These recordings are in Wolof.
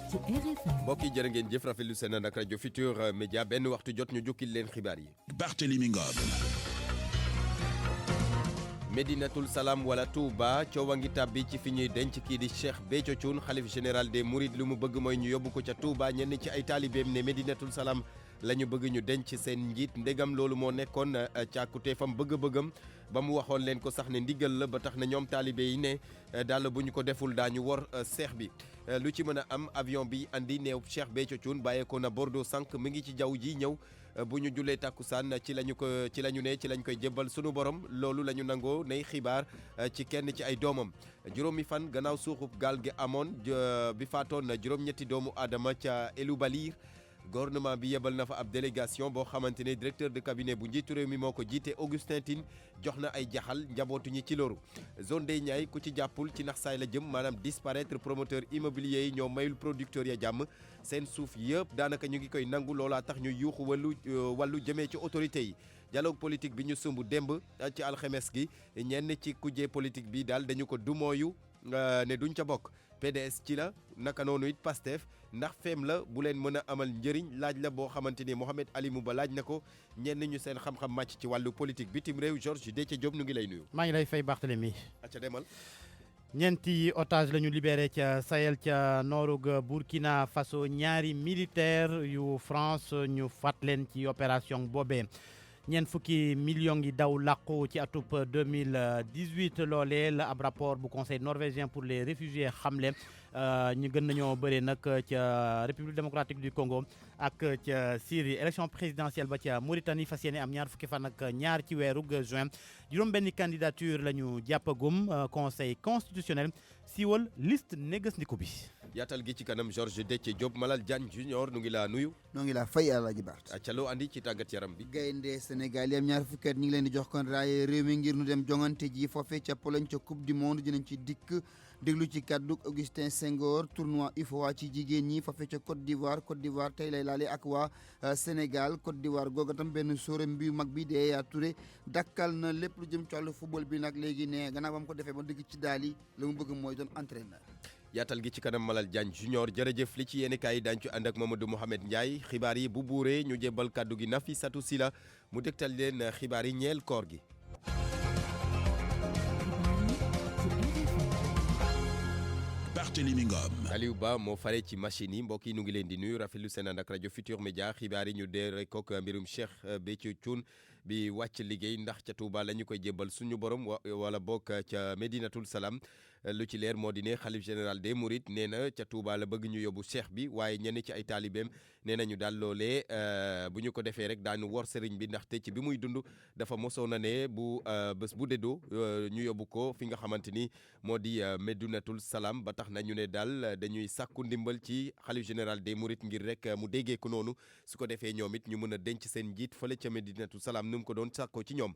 ci RFM. mbokk yi jërë ngeen jëf rafetlu seen ànd ak rajo Futurs Médias benn waxtu jot ñu jukkil leen xibaar yi. Barthélémy Ngom. Médinatoul Salam wala Touba coow a ngi tàbbi ci fi ñuy denc kii di Cheikh Béthio Thioune xalif général des Mourides lu mu bëgg mooy ñu yóbbu ko ca Touba ñenn ci ay taalibeem ne Médinatoul Salam la ñu bëgg ñu denc seen njiit ndegam loolu moo nekkoon càkkuteefam bëgg-bëggam ba mu waxoon leen ko sax ne ndigal la ba tax na ñoom taalibe yi ne daal bu ñu ko deful daañu wor seex bi lu ci mën a am avion bi andi néew Cheikh Béthio Thioune bàyyeekoo na Bordeaux sànq mi ngi ci jaww ji ñëw bu ñu julee tàkkusaan ci lañu koy jébbal sunu borom loolu la ñu nangoo nay xibaar ci kenn ci ay doomam juróomi fan gannaaw suuxub gaal gi amoon bi faatoon juróom-ñetti doomu aadama ca Elou Balir gouvernement bi yebal na fa ab délégation boo xamante ne directeur de cabinet bu njiitu réew mi moo ko jiite Augustin Tine jox na ay jaxal njabootu ñi ci loru zone des Niayes ku ci jàppul ci nax saay la jëm maanaam disparaître promoteur immobilier yi ñoo mayul producteurs ya jàmm seen suuf yëpp daanaka ñu ngi koy nangu loolaa tax ñu yuuxu wàllu jëmee ci autorité yi dialogue politique bi ñu sumb démb ci alxemes gi ñenn ci kujje politique bi daal dañu ko dumooyu ne duñ ca bokk PDS ci la naka noonu it Pastef ndax feem la bu leen mën a amal njëriñ laaj la boo xamante ni Mohamed Ali Mouba laaj na ko ñenn ñu seen xam-xam màcc ci wàllu politique bitim réew Georges Déthié Diop nu ngi lay nuyu. maa ngi lay fay Barthélémy. acca demal. ñeenti otage la ñu libéré ca Sahel ca noorug Burkina Faso ñaari militaire yu France ñu faat leen ci opération boobee. ñeent fukki millions yi daw làqu ci atub 2018 loolee la ab rapport bu conseil norvégien pour les réfugiés xamle ñu gën nañoo bëree nag ca république démocratique du Congo ak ca Syrie élection présidentielle ba ca Mauritanie fas yéene am ñaar fukki fan ak ñaar ci weerug juin juróom benn candidature la ñu jàppagum conseil constitutionnel siiwal liste négandiku bi. yaatal gi ci kanam Georges Déthié Diop Malal Diagne Junior nu ngi laa nuyu. noo ngi laa fay Alaaji Bart. acca loo andi ci tàggat yaram bi. gaynde Sénégal yi am ñaar fukki at ñu ngi leen di jox kon raaye réew mi ngir nu dem jongante ji foofee ca Pologne ca coupe du monde dinañ ci dikk déglu ci kàddu Augustin Senghor tournoi UFOA ci jigéen ñi foofee ca Côte d'Ivoire tey lay laale ak waa Sénégal Côte d'Ivoire googu tam benn sóoram bi mag bi dee Yaya Touré dakkal na lépp lu jëm ci wàllu football bi nag léegi ne gannaaw ba mu ko defee ba dëgg ci daal yi la mu bëgg mooy doon entraîneur. yaatal gi ci kanam Malal Diagne Junior jërëjëf li ci yéeni kaay yi daañu ci ànd ak Mamadou Mohamed Ndiaye xibaar yi bu buuree ñu jébbal kàddu gi Nafisatou Sila mu dégtal leen xibaar yi ñeel koor gi. Barthélémy Ngom. Aliou Ba moo fare ci machine yi mbokk yi nu ngi leen di nuyu rafetlu seen ànd ak rajo Futurs Médias xibaar yi ñu dee rek ak mbirum Cheikh Béthio Thioune bi wàcc liggéey ndax ca Touba la ñu koy jébbal suñu borom wala bokk ca Médinatoul Salam lu ci leer moo di ne xalif général des Mourides nee na ca Touba la bëgg ñu yóbbu cheikh bi waaye ñenn ci ay taalibeem nee nañu daal loolee bu ñu ko defee rek daanu wor sëriñ bi ndaxte ci bi muy dund dafa mosoon na ne bu bés bu déddoo ñu yóbbu ko fi nga xamante ni moo di Médinatoul Salam ba tax na ñu ne daal dañuy sàkku ndimbal ci xalif général des Mourides ngir rek mu déggee ko noonu su ko defee ñoom it ñu mën a denc seen njiit fële ca Médinatoul Salam nu mu ko doon sàkkoo ci ñoom.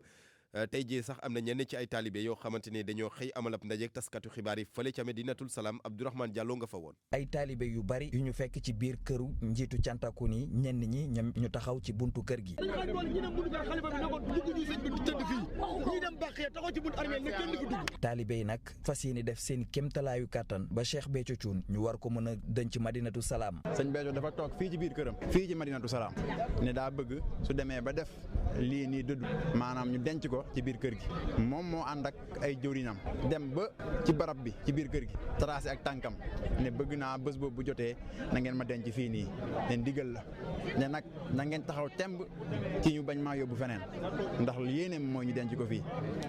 tey jii sax am na ñenn ci ay taalibe yoo xamante ne dañoo xëy amal ab ndajeek taskatu xibaar yi fële ca Médinatoul Salam Abdourahmane Diallo nga fa woon. ay taalibe yu bari yu ñu fekk ci biir këru njiitu cantakun yi ñenn ñi ñoom ñu taxaw ci buntu kër gi. taalibe yi nag fas yéene def seen kéemtalaayu kàttan ba Cheikh Béthio Thioune ñu war ko mën a denc Médinatoul Salam. sëñ Béthio dafa toog fii ci biir këram fii ci Médinatoul Salam ne daa bëgg su demee ba def lii nii dëdd maanaam ñu denc ko ci biir kër gi moom moo ànd ak ay jëwriñam dem ba ci barab bi ci biir kër gi tracé ak tànkam ne bëgg naa bés boobu bu jotee na ngeen ma denc fii nii ne ndigal la ne nag na ngeen taxaw temb ci ñu bañ maa yóbbu feneen ndax yéene moo ñu denc ko fii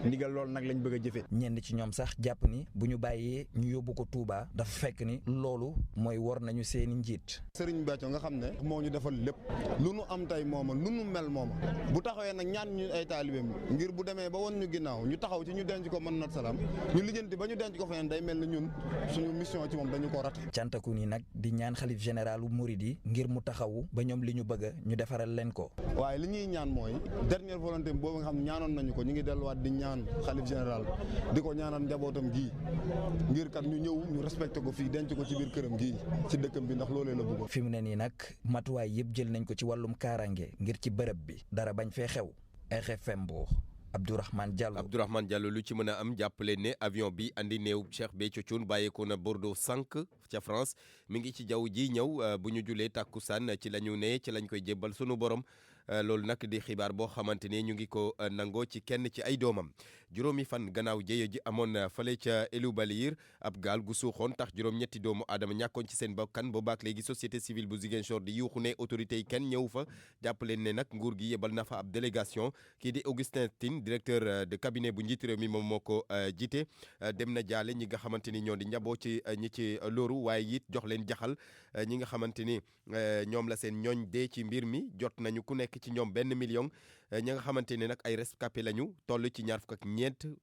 ndigal loolu nag lañ bëgg a jëfe ñenn ci ñoom sax jàpp ni bu ñu bàyyee ñu yóbbu ko Touba dafa fekk ni loolu mooy war nañu seeni njiit. Serigne Béthio nga xam ne moo ñu defal lépp lu nu am tey mooma lu nu mel mooma bu taxawee nag ñaan ñu ay taalibeem ngir bu demee ba woon ñu ginnaaw ñu taxaw ci ñu denc ko Médinatoul Salam ñu lijjanti ba ñu denc ko feneen day mel ni ñun suñu mission ci moom dañu ko rat. cantakun yi nag di ñaan xalif généralu Mouride yi ngir mu taxawu ba ñoom li ñu bëgg ñu defaral leen ko. waaye li ñuy ñaan mooy dernière volonté boobu nga xam ne ñaanoon nañu ko ñu ngi delluwaat di ñaan xalif général di ko ñaanal njabootam gii ngir kat ñu ñëw ñu respecté ko fii denc ko ci biir këram gii ci dëkkam bi ndax loolee la bëggoon. fi mu ne nii nag matuwaay yëpp jël nañ ko ci wàllum kaaraange ngir ci bërëb bi dara bañ fee xew. RFM Mbour Abdourahmane Diallo lu ci mën a am jàppale ne avion bi andi néew Cheikh Béthio Thioune bàyyeekoo na Bordeaux sànq ca France mi ngi ci jaww ji ñëw bu ñu julee tàkkusaan ci la ñu ne ci lañ koy jébbal sunu borom. Loolu nag di xibaar boo xamante ni ñu ngi ko nangoo ci kenn ci ay doomam juróomi fan gannaaw jéye ji amoon fale ca Eloubalir ab gaal gu suuxoon tax juróom-ñetti doomu aadama ñàkkoon ci seen bakkan boobaak léegi société civile bu Ziguinchor di yuuxu ne autorités yi kenn ñëw fa jàppaleen ne nag nguur gi yebal na fa ab délégation kii di Augustin Tine directeur de cabinet bu njiitu réew mi moom moo ko jiite dem na jaale ñi nga xamante ni ñoo di njaboo ci ñi ci loru waaye it jox leen jaxal ñi nga xamante ni ñoom la seen ñooñ dee ci mbir mi jot nañu ku nekk ci ñoom 1 million ñi nga xamante ne nag ay rescapé lañu toll ci 24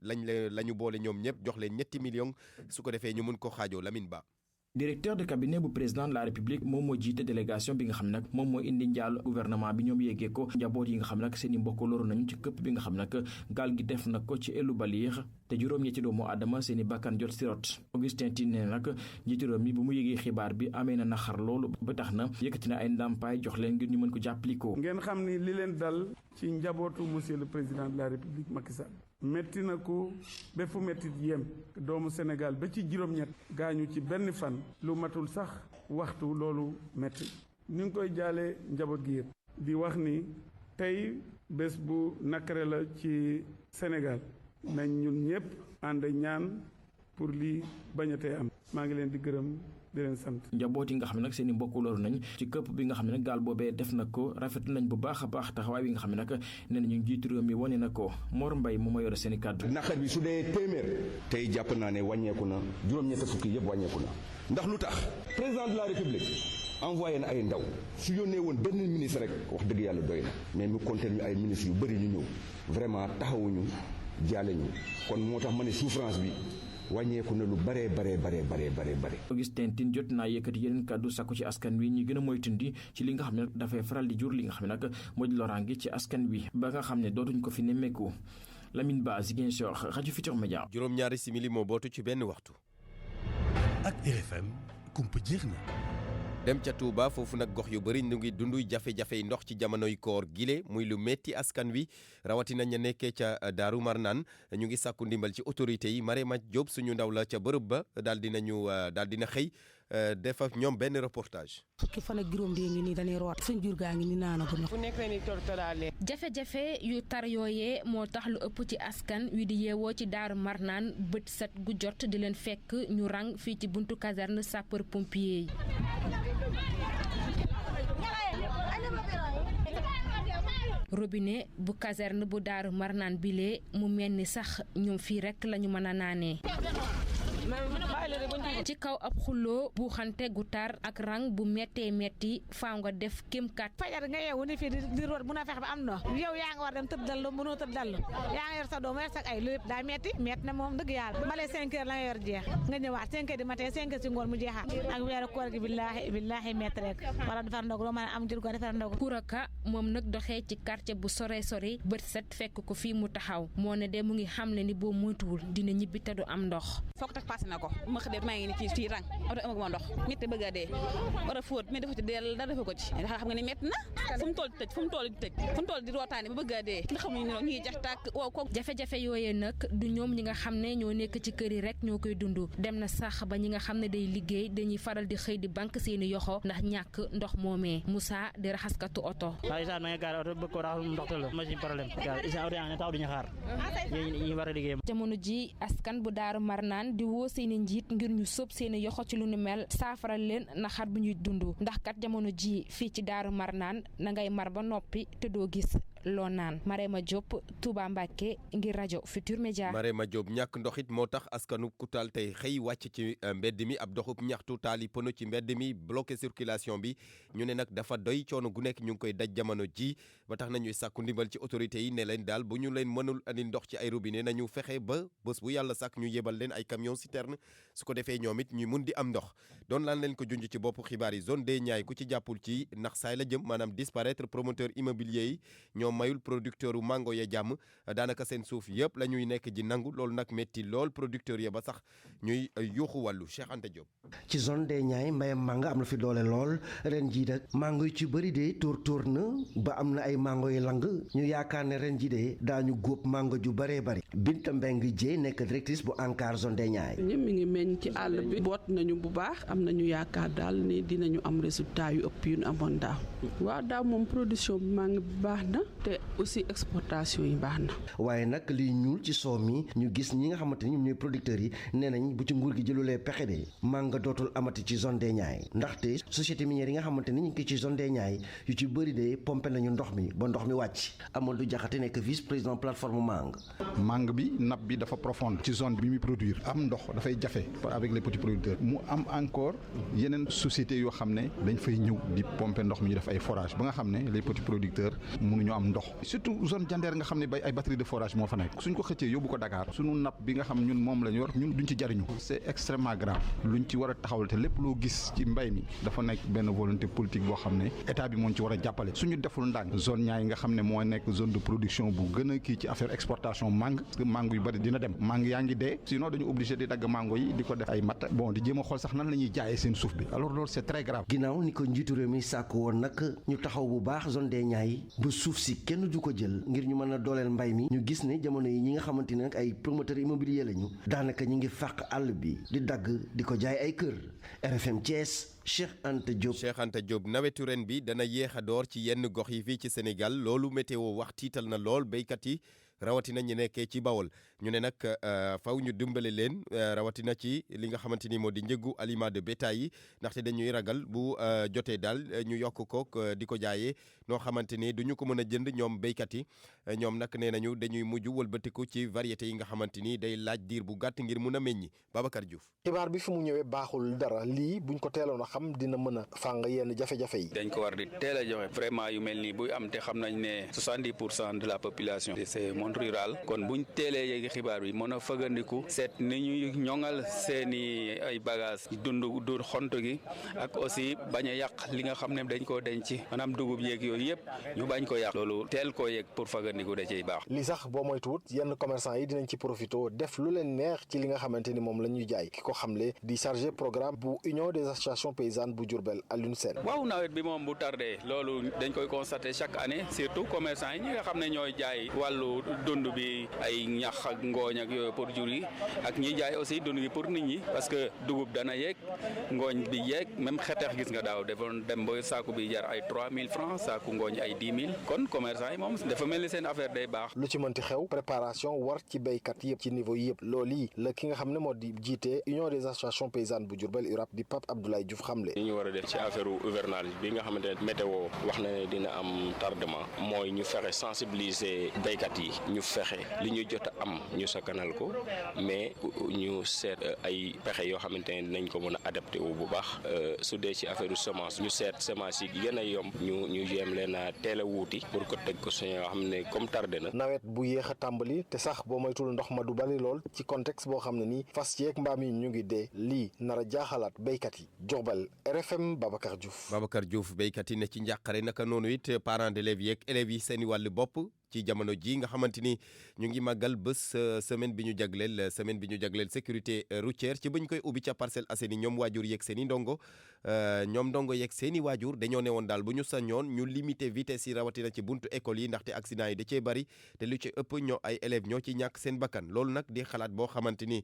la ñu boole ñoom ñëpp jox leen 7 millions su ko defee ñu mun ko xaajoo Lamine Ba. directeur de cabinet bu président de la république moom moo jiite délégation bi nga xam nag moom moo indi njaal gouvernement bi ñoom yéegee ko njaboot yi nga xam nag seen i mbokk loru nañu ci këpp bi nga xam nag gaal gi def na ko ci Eloubalir te juróom-ñetti doomu aadama seen i bakkan jot si rot Augustin Tine ne nag njiitu réew mi bu mu yéegee xibaar bi amee na naxar loolu ba tax na yëkkati na ay ndàmpaay jox leen ngir ñu mën ko jàppalikoo. ngeen xam ni li leen dal ci njabootu monsieur le président de la république Macky Sall metti na ko ba fu mettit yem doomu Sénégal ba ci juróom-ñett gaañu ci benn fan lu matul sax waxtu loolu metti ñu ngi koy jaale njaboot gi yëpp di wax ni tey bés bu nakare la ci Sénégal nañ ñun ñëpp ànd ñaan pour lii bañatee am maa ngi leen di gërëm di leen sant. njaboot yi nga xam ne nag seen i mbokk loru nañ ci këpp bi nga xam ne nag gaal boobee def na ko rafetlu nañ bu baax a baax taxawaay bi nga xam ne nag nee nañu njiitu réew mi wane na ko Mor Mbaye mu ma yore seen i kàddu. naqar bi su dee téeméer tey jàpp naa ne wàññeeku na juróom-ñett fukki yëpp wàññeeku na ndax lu tax président de la république envoyé na ay ndaw su yónnee woon benn ministre rek wax dëgg yàlla doy na mais mu compté ñu ay ministres yu bëri ñu ñëw vraiment taxawuñu jaale ñu kon moo tax ma ne souffrance bi wàññeeku na lu bare. Augustin Tine jot naa yëkkati yeneen kàddu sakku ci askan wi ñu gën a moytundi ci li nga xam ne nag dafay faral di jur li nga xam ne nag moo di loraange ci askan wi ba nga xam ne dootuñ ko fi nemmeeku Lamine Ba Ziguinchor rajo Futurs Médias. juróom-ñaari simili moo bootu ci benn waxtu. ak RFM kumpa jeex na. dem ca Touba foofu nag gox yu bëri ñu ngi dunduy jafe-jafey ndox ci jamonoy koor gile muy lu metti askan wi rawatina ña nekkee ca Daaru Marnaan ñu ngi sàkku ndimbal ci autorités yi Marema Diop suñu ndaw la ca bërëb ba daal dina xëy def ak ñoom benn reportage. fukki fan ak juróom dee ngi nii dañuy root suñ jur gaa ngi ni naana bu fu nekk ni tortoraale. jafe-jafe yu tar yooyee moo tax lu ëpp ci askan wi di yeewoo ci Daaru Marnaan bët set gu jot di leen fekk ñu rang fii ci buntu caserne sapeur pompier yi. robinet bu caserne bu Daaru Marnaan bile mu mel ni sax ñoom fii rek lañu mën a naanee. ci kaw ab xulloo bu xante gu tar ak rang bu méttee métti faaw nga def kem kat. fajar nga yeewu ni fii di root mun a fexe ba am ndox yow yaa nga war dem tëdd dallu mënoo tëdd dallu yaa nga yor sa doom yor sa ay lépp daa métti na moom dëgg yàlla balee 5 heures la nga yor jeex nga ñëwaat 5 heures du matin 5 heures ci ngoon mu jeexaat ak weeru koor gi billaahi métti rek wala defar ndog loo mën a am jël ko defar ndog. Kuraka moom nag doxee ci quartier bu sore bët set fekk ko fii mu taxaw moo ne de mu ngi xamle ni boo moytuwul dina ñibbi te du am ndox. foog tak passé na ko ma xëy maa ngi ni ci rang oto amaguma ndox métti bëgg a dee war a fóot mais dafa ci dee dara defa ko ci xam nga ni métti na fu mu toll di rootaani ba bëgg a dee nga xam ñu ngi jax tàkk waaw ko jafe-jafe yooyee nag du ñoom ñi nga xam ne ñoo nekk ci kër yi rek ñoo koy dund dem na sax ba ñi nga xam ne day liggéey dañuy faral di xëy di banque seeni yoxo ndax ñàkk ndox moomee Moussa di raxaskatu oto jamono ji askan bu Daaru Marnaan di woo seeni njiit ngir ñu sóob seeni yoxo ci lu nu mel saafara leen naxar bu ñuy dund ndax kat jamono ji fii ci Daaru Marnaan na ngay mar ba noppi te doo gis loo naan. Marema Diop Touba Mbacké ngir rajo Futurs Médias. Marema Diop ñàkk ndox it moo tax askanu Koutal tey xëy wàcc ci mbedd mi ab doxub ñaxtu taali pono ci mbedd mi bloqué circulation bi ñu ne nag dafa doy coono gu nekk ñu ngi koy daj jamono ji ba tax nañuy sàkku ndimbal ci autorités yi ne leen daal bu ñu leen mënul andi ndox ci ay robinet nañu fexe ba bés bu yàlla sàkk ñu yebal leen ay camion citerne su ko defee ñoom it ñu mun di am ndox doon laan leen ko junj ci bopp xibaar yi zone des Niayes ku ci jàppul ci ndax saay la jëm maanaam disparaître promoteur immobilier yi ñoom ñoo mayul producteur u mango ya jàmm daanaka seen suuf yëpp la ñuy nekk ji nangu loolu nag métti lool producteur ya ba sax ñuy yuuxu wàllu Cheikh Anta Diop. ci zone des Niayes mbayam mango am na fi doole lool ren jii nag mango yi ci bëri de tóor na ba am na ay mango yu lang ñu yaakaar ne ren jii de daañu góob mango ju bëree bëri Binta Mbengue Dieye nekk directrice bu ANCAR zone des Niayes. ñoom mi ngi meññ ci àll bi boot nañu bu baax am nañu yaakaar daal ni dinañu am résultat yu ëpp yu ñu amoon daaw waaw daaw moom production bi mango bi baax na te aussi exportation yi baax na. waaye nag liy ñuul ci soow mi ñu gis ñi nga xamante ni ñoom ñooy producteurs yi nee nañ bu ci nguur gi jëlulee pexe de mango dootul amati ci zone des Niayes ndaxte société minière yi nga xamante ni ñu ngi ci zone des Niayes yu ci bëri de pompé nañu ndox mi ba ndox mi wàcc Amadou Diakhaté nekk vice président plateforme mangue bi nappe bi dafa profonde ci zone bi muy produire am ndox dafay jafe avec les petits producteurs mu am encore yeneen sociétés yoo xam ne dañ fay ñëw di pomper ndox mi ñu def ay forage ba nga xam ne les petits producteurs mënuñu am ndox surtout zone Diender nga xam ne bay ay batterie de forage moo fa nekk suñ ko xëccee yóbbu ko Dakar suñu nappe bi nga xam ñun moom la ñu yor ñun duñ ci jariñu c'est extrêmement grave luñ ci war a taxawal te lépp loo gis ci mbay mi dafa nekk benn volonté politique boo xam ne état bi moo ci war a jàppale suñu deful ndànk zone Niayes nga xam ne moo nekk zone de production bu gën a kii ci affaire exportation mangue parce que mangue yu bëri dina dem mangue yaa ngi dee sinon dañu obligé di dagg mango yi di ko def ay matt bon di jéem a xool sax nan la ñuy jaayee seen suuf bi alors loolu c'est très grave. ginnaaw ni ko njiitu réew mi sàkk woon nag ñu taxaw bu baax zone des Niayes ba suuf si kenn du ko jël ngir ñu mën a dooleel mbay mi ñu gis ne jamono yi ñi nga xamante ne nag ay promoteurs immobiliers lañu daanaka ñi ngi fàq àll bi di dagg di ko jaay ay kër RFM Thiès. Cheikh Anta Diop. Cheikh Anta Diop nawetu ren bi dana yéex a door ci yenn gox yi fii ci Sénégal loolu météo wax tiital na lool béykat yi rawatina ñu nekkee ci Bawol ñu ne nag faw ñu dimbale leen rawatina ci li nga xamante ni moo di njëgu aliment de bétail yi ndaxte dañuy ragal bu jotee daal ñu yokk ko di ko jaayee noo xamante ni du ñu ko mën a jënd ñoom béykat yi ñoom nag nee nañu dañuy mujj wëlbatiku ci variété yi nga xamante ni day laaj diir bu gàtt ngir mun a meññi Babacar Diouf. xibaar bi fi mu ñëwee baaxul dara lii buñ ko teeloon a xam dina mën a fàng yenn jafe-jafe yi. dañ ko war di teel a joxe vraiment yu mel nii buy am te xam nañ ne 70% de la population c'est monde rural kon buñ teelee yéegi xibaar bi mën a fëggandiku seet ni ñuy ñoŋal seeni ay bagage dund xont gi ak aussi bañ a yàq li nga xam ne dañ koo denc maanaam dugub yeeg yooyu yëpp ñu bañ ko yàq loolu teel koo yëg pour fëggandiku da ciy baax. li sax boo moytuwut yenn commerçant yi dinañ ci profito def lu leen neex ci li nga xamante ni moom la ñuy jaay ki ko xamle di chargé programme bu union des associations paysannes bu Diourbel Alioune Sène. waaw nawet bi moom bu tardé loolu dañ koy constater chaque année surtout commerçant yi ñi nga xam ne ñooy jaay wàllu dund bi ay ñax ak ngooñ ak yooyu pour jur yi ak ñi jaay aussi dund gi pour nit ñi parce que dugub dana yeeg ngooñ bi yeeg même xetex gis nga daaw defoon dem ba saaku bi jar ay 3000 francs saaku ngooñ ay 10 000 kon commerçant yi moom dafa mel ni seen affaire day baax. lu ci mënti xew préparation war ci béykat yëpp ci niveau yëpp loolu yi la ki nga xam ne moo di jiite union des associations paysannes bu Diourbel URAP di Pape Abdoulaye Diouf xamle. li ñu war a def ci affaire hivernage bi nga xamante ne météo wax na ne dina am tardement mooy ñu fexe sensibiliser béykat yi ñu fexe li ñu jot a am ñu sakkanal ko mais ñu seet ay pexe yoo xamante ne dinañ ko mën a adapté wu bu baax su dee ci affaire semence ñu seet semence yi gën a yomb ñu jéem leen a teel a wuuti pour que teg ko suñu yoo xam ne comme tardé na. nawet bu yéex a tàmbali te sax boo moytul ndox ma du bari lool ci contexte boo xam ne nii fas yeeg mbaam yi ñu ngi dee lii nar a jaaxalaat béykat yi Diourbel RFM Babacar Diouf. Babacar Diouf béykat yi ne ci njàqare naka noonu it parents d'élèves yeeg élèves yi seen i wàllu bopp. ci jamono ji nga xamante ni ñu ngi màggal bés semaine bi ñu jagleel sécurité routière ci bañ koy ubbi ca Parcelles Assainies ñoom waajur yeeg seen i ndongo yeeg seen i waajur dañoo ne woon daal bu ñu sañoon ñu limiter vitesse yi rawatina ci buntu école yi ndaxte accident yi da cee bari te lu ci ëpp ñoo ay élèves ñoo ci ñàkk seen bakkan loolu nag di xalaat boo xamante ni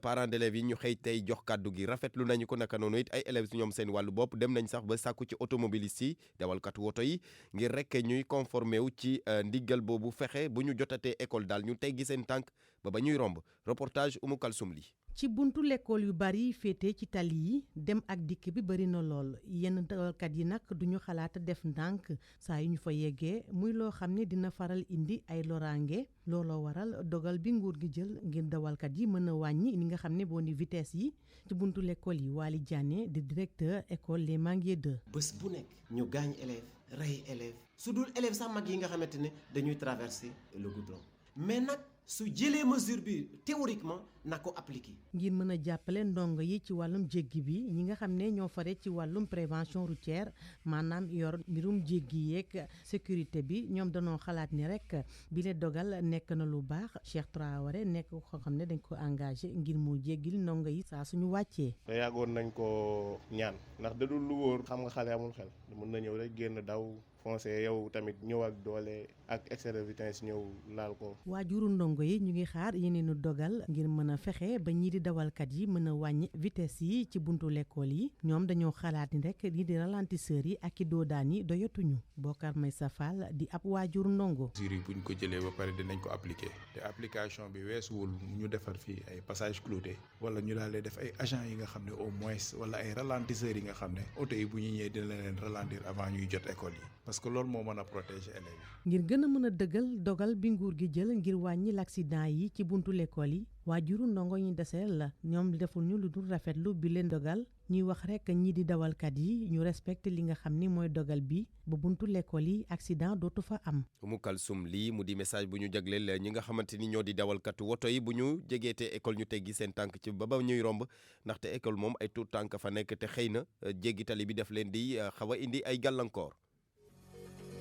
parents d'élèves yi ñu xëy tey jox kàddu gi rafetlu nañu ko naka noonu it ay élèves ñoom seen wàllu bopp dem nañ sax ba sàkku ci automobilistes yi dawalkatu woto yi ngir rek ñuy conformé wu ci ndiggal boobu fexe bu ñu jotatee école daal ñu teggi seen tànk ba ñuy romb reportage Umu Kalsum li ci buntu lekkool yu bari féete ci tali yi dem ak dikk bi bari na lool yenn dawalkat yi nag duñu xalaat def ndànk saa yu ñu fa yeggee muy loo xam ne dina faral indi ay loraange looloo waral dogal bi nguur gi jël ngir dawalkat yi mën a wàññi ni nga xam ne boo ni vitesse yi ci buntu lekkool yi Waly Diané di directeur école Les Manguiers 2. bés bu nekk ñu gaañ élève rey élève su dul élève sax mag yi nga xamante ne dañuy traverser le goudron mais nag su jëlee mesure bi théoriquement na ko appliqué. ngir mën a jàppale ndongo yi ci wàllum jéggi bi ñi nga xam ne ñoo fare ci wàllum prévention routière maanaam yor mbirum jéggi yeeg sécurité bi ñoom dañoo xalaat ni rek bi le dogal nekk na lu baax. Cheikh Traoré nekk ko xam ne dañ ko engagé ngir mu jéggil ndongo yi saa suñu wàccee. te yàggoon nañ ko ñaan ndax da dul lu wóor xam nga xale amul xel mën na ñëw rek génn daw foncé yow tamit ñëw ak doole ak excès de vitesse ñëw laal ko. waajuru ndongo yi ñu ngi xaar yeneenu dogal ngir mën a fexe ba ñii di dawalkat yi mën a wàññi vitesse yi ci buntu l'école yi ñoom dañoo xalaat ni rek ñii di ralentisseurs yi ak i doodaan yi doyatuñu. Bokar Maysa Fall di ab waajur ndongo. mesures yi buñ ko jëlee ba pare dinañ ko appliquer te application bi weesuwul ñu defar fii ay passage clouté wala ñu daal di def ay agents yi nga xam ne au moins wala ay ralentisseurs yi nga xam ne oto yi bu ñu ñëwee dina leen ralentir avant ñuy jot école yi parce que loolu moo mën a protéger élèves yi. ngir gën a mën a dëggal dogal bi nguur gi jël ngir wàññi l'accident yi ci buntu l'école yi waajuru ndongo ñu deseel la ñoom deful ñu lu dul rafetlu bi leen dogal ñuy wax rek ñii di dawalkat yi ñu respecté li nga xam ni mooy dogal bi ba buntu l'école yi accident dootu fa am. Umu Kalsum lii mu di message bu ñu jagleel ñi nga xamante ni ñoo di dawalkatu woto yi bu ñu jegeetee école ñu teggi seen tànk ci ba ñuy romb ndaxte école moom ay tuut tànk fa nekk te xëy na jéggi tali bi daf leen di xaw a indi ay gàllankoor.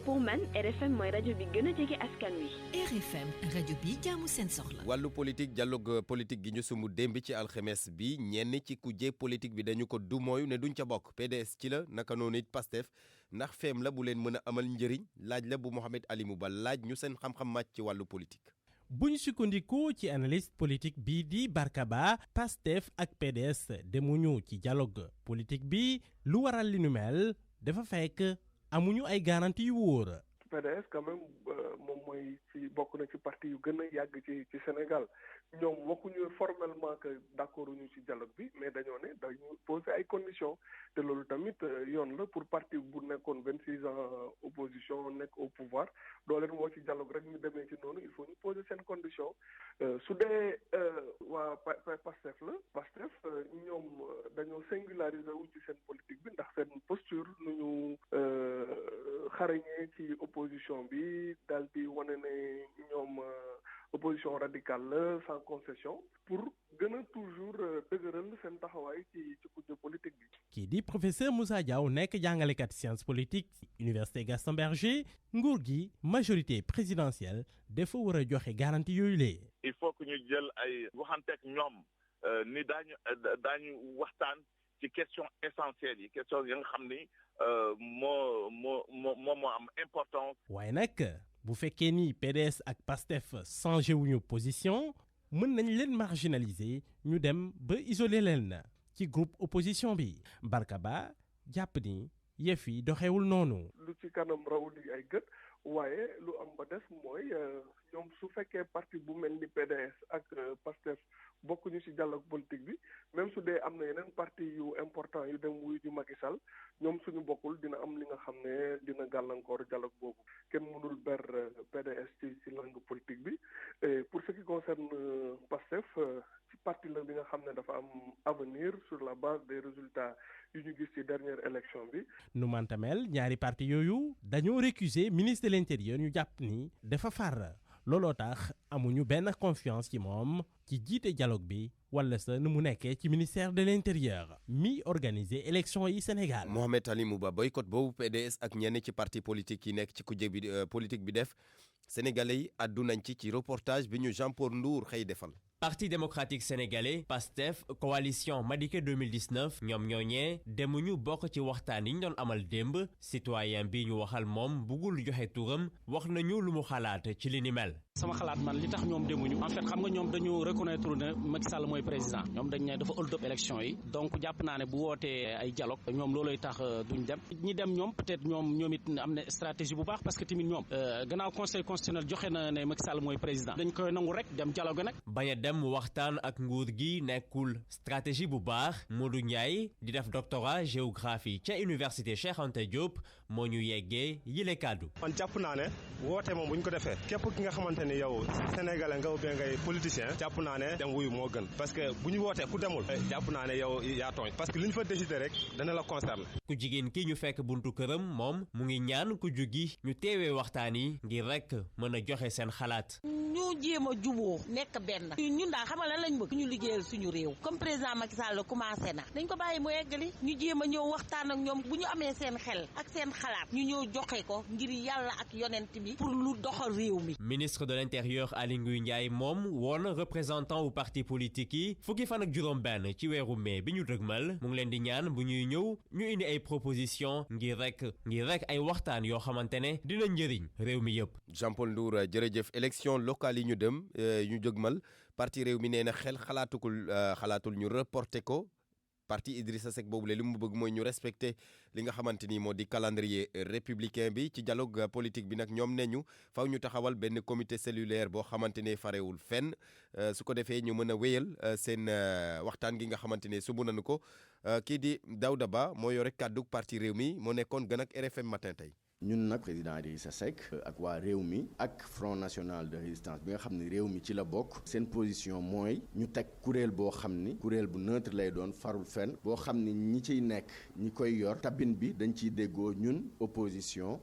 pour man RFM mooy rajo bi gën a jege askan wi. RFM rajo bi jaamu seen soxla. wàllu politique dialogue politique gi ñu sumb démb ci alxemes bi ñenn ci kujje politique bi dañu ko du mooyu ne duñ ca bokk PDS ci la naka noonu it Pastef ndax feem la bu leen mën a amal njëriñ laaj la bu Mohamed Alimou Ba laaj ñu seen xam-xam màcc ci wàllu politique. bu ñu sukkandikoo ci analyste politique bii di Barka Ba Pastef ak PDS demuñu ci dialogue politique bi lu waral li nu mel dafa fekk amuñu ay garantie yu wóor. PDS quand même moom mooy ci bokk na ci parti yu gën a yàgg ci Sénégal ñoom waxuñu formellement que d'accord ñu ci dialogue bi mais dañoo ne dañu poser ay conditions te loolu tamit yoon la pour parti bu nekkoon 26 ans opposition nekk au pouvoir doo leen woo ci dialogue rek ñu demee ci noonu il faut ñu poser seen condition su dee waa Pastef la Pastef ñoom dañoo singulariser wu ci seen politique bi ndax seen posture nu ñu xarañee ci opposition bi daal di wane ne ñoom opposition radicale la sans concession pour gën a toujours dëgëral seen taxawaay ci kujje politique bi. kii di professeur Moussa Diaw nekk jàngalekat science politique université Gaston Berger nguur gi majorité présidentielle dafa war a joxe garantie yooyu lee. il faut que ñu jël ay waxanteeg ñoom ni daañu waxtaan ci question essentielle yi question yi nga xam ni moo am importance. waaye nag bu fekkee ni PDS ak PASTEF changé wuñu position mën nañ leen marginaliser ñu dem ba isoler leen ci groupe opposition bi Barka Ba jàpp ni yëf yi doxewul noonu. lu ci kanam rawul yi ay gët waaye lu am ba des mooy ñoom su fekkee parti bu mel ni PDS ak PASTEF bokkuñu ci dialogue politique bi même su dee am na yeneen parti yu important yu dem wuyu ji Macky Sall ñoom suñu bokkul dina am li nga xam ne dina gàllankoor dialogue boobu kenn mënul ber PDS ci langue politique bi et pour ce qui concerne PASTEF ci parti la bi nga xam ne dafa am avenir sur la base des résultats yu ñu gis ci dernière élection bi. nu mantamel ñaari parti yooyu dañoo récuser ministre de l'intérieur ñu jàpp ni dafa far looloo tax amuñu benn confiance ci moom ci jiite dialogue bi wala sa nu mu nekkee ci ministère de l'intérieur mi organiser élection yi Sénégal. Mohamed Alimou Ba boycott boobu PDS ak ñenn ci parti politique yi nekk ci kujje bi politique bi def sénégalais yi àddu nañ ci reportage bi ñu Jean-Paul Ndour xëy defal. Parti démocratique sénégalais PASTEF coalition Madické 2019 ñoom ñooñee demuñu bokk ci waxtaan yi ñu doon amal démb citoyen bi ñu waxal moom bëggul joxe turam wax nañu lu mu xalaat ci li ni mel. sama xalaat man li tax ñoom demuñu en fait xam nga ñoom dañu reconnaître ne Macky Sall mooy président ñoom dañ ne dafa hold up élection yi donc jàpp naa ne bu wootee ay dialogue ñoom looloy tax duñ dem ñi dem ñoom peut-être ñoom it am na stratégie bu baax parce que tamit ñoom gannaaw conseil constitutionnel joxe na ne Macky Sall mooy président dañ koy nangu rek dem dialogue nag. bañ a dem waxtaan ak nguur gi nekkul stratégie bu baax Modou Ndiaye di def doctorat géographie ca université Cheikh Anta Diop moo ñu yeggee yile kàddu. man jàpp naa ne woote moom bu ñu ko defee képp ki nga xamante ni yow sénégalais nga ou bien ngay politicien jàpp naa ne dem wuyu moo gën parce que bu ñu wootee ku demul jàpp naa ne yow yaa tooñ parce que li ñu fa décider rek dana la concerner. ku jigéen ki ñu fekk buntu këram moom mu ngi ñaan ku jugi ñu teewee waxtaan yi ngir rek mën a joxe seen xalaat. ñu jéem a juboo nekk benn ñun daal xam nga lan lañ bëgg ñu liggéeyal suñu réew comme président Macky Sall commencé na dañ ko bàyyi mu eggali ñu jéem a ñëw waxtaan ak ñoom bu ñu amee seen xel ak seen xalaat ñu ñëw joxe ko ngir yàlla ak yonent bi pour lu doxal réew mi. Ministre de l'Intérieur Aly Ngouille Ndiaye moom woon représentant wu parti politique yi fukki fan ak juróom-benn ci weeru mai bi ñu dëgmal mu ngi leen di ñaan bu ñuy ñëw ñu indi ay proposition ngir rek ay waxtaan yoo xamante ne dina njëriñ réew mi yëpp. Jean-Paul Ndour jërëjëf. élection locale yi ñu dem ñu dëgmal parti réew mi nee na xel xalaatul ñu reporté ko. parti Idrissa Seck boobu li mu bëgg mooy ñu respecté li nga xamante ni moo di calendrier républicain bi ci dialogue politique bi nag ñoom ne ñu faw ñu taxawal benn comité cellulaire boo xamante ne farewul fenn su ko defee ñu mën a wéyal seen waxtaan gi nga xamante ne subu nañu ko kii di Daouda Ba moo yore kàddu parti réew mi moo nekkoon gan ak RFM matin tey. ñun nag président Idrissa Seck ak waa réew mi ak Front National de Résistance bi nga xam ne réew mi ci la bokk seen position mooy ñu teg kuréel boo xam ni kuréel bu neutre lay doon farul fenn boo xam ni ñi ciy nekk ñi koy yor tabin bi dañ ciy déggoo ñun opposition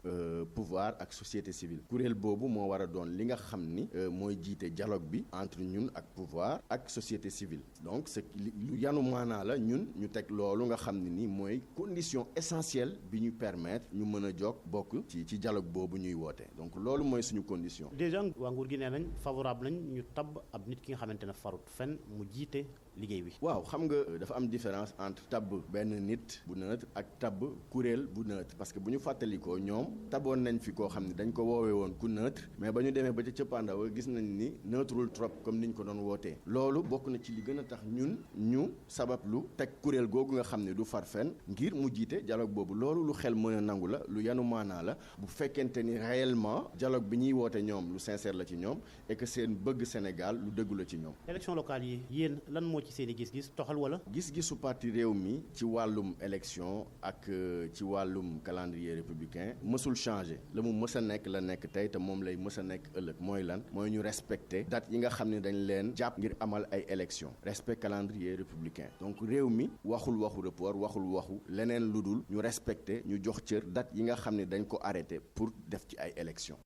pouvoir ak société civile kuréel boobu moo war a doon li nga xam ni mooy jiite dialogue bi entre ñun ak pouvoir ak société civile donc c'est lu yanu maanaa la ñun ñu teg loolu nga xam ne ni mooy condition essentielle bi ñu permettre ñu mën a jokk ci dialogue boobu ñuy woote donc loolu mooy suñu condition. déjà waa nguur gi nee nañ favorable nañ ñu tabb ab nit ki nga xamante ne farut fenn mu jiite liggéey bi. waaw xam nga dafa am différence entre tabb benn nit bu neutre ak tabb kuréel bu neutre parce que bu ñu fàttalikoo ñoom taboon nañ fi koo xam ne dañ ko woowee woon ku neutre mais ba ñu demee ba ca cëppaandaw gis nañ ni neutrul trop comme ni ñu ko doon wootee loolu bokk na ci li gën a tax ñun ñu sabablu teg kuréel googu nga xam ne du far fenn ngir mu jiite dialogue boobu loolu lu xel mën a nangu la lu yanu maanaa la bu fekkente ni réellement dialogue bi ñuy woote ñoom lu sincère la ci ñoom et que seen bëgg Sénégal lu dëggu la ci ñoom. élection locale yi yéen lan moo ci seen i gis-gis toxal wala. gis-gisu parti réew mi ci wàllum élection ak ci wàllum calendrier républicain mësul changé la mu mës a nekk la nekk tey te moom lay mës a nekk ëllëg mooy lan mooy ñu respecté date yi nga xam ne dañ leen jàpp ngir amal ay élection respect calendrier républicain donc réew mi waxul waxu report waxul waxu leneen lu dul ñu respecté ñu jox cër date yi nga xam ne dañ ko arrêté pour def ci ay élection.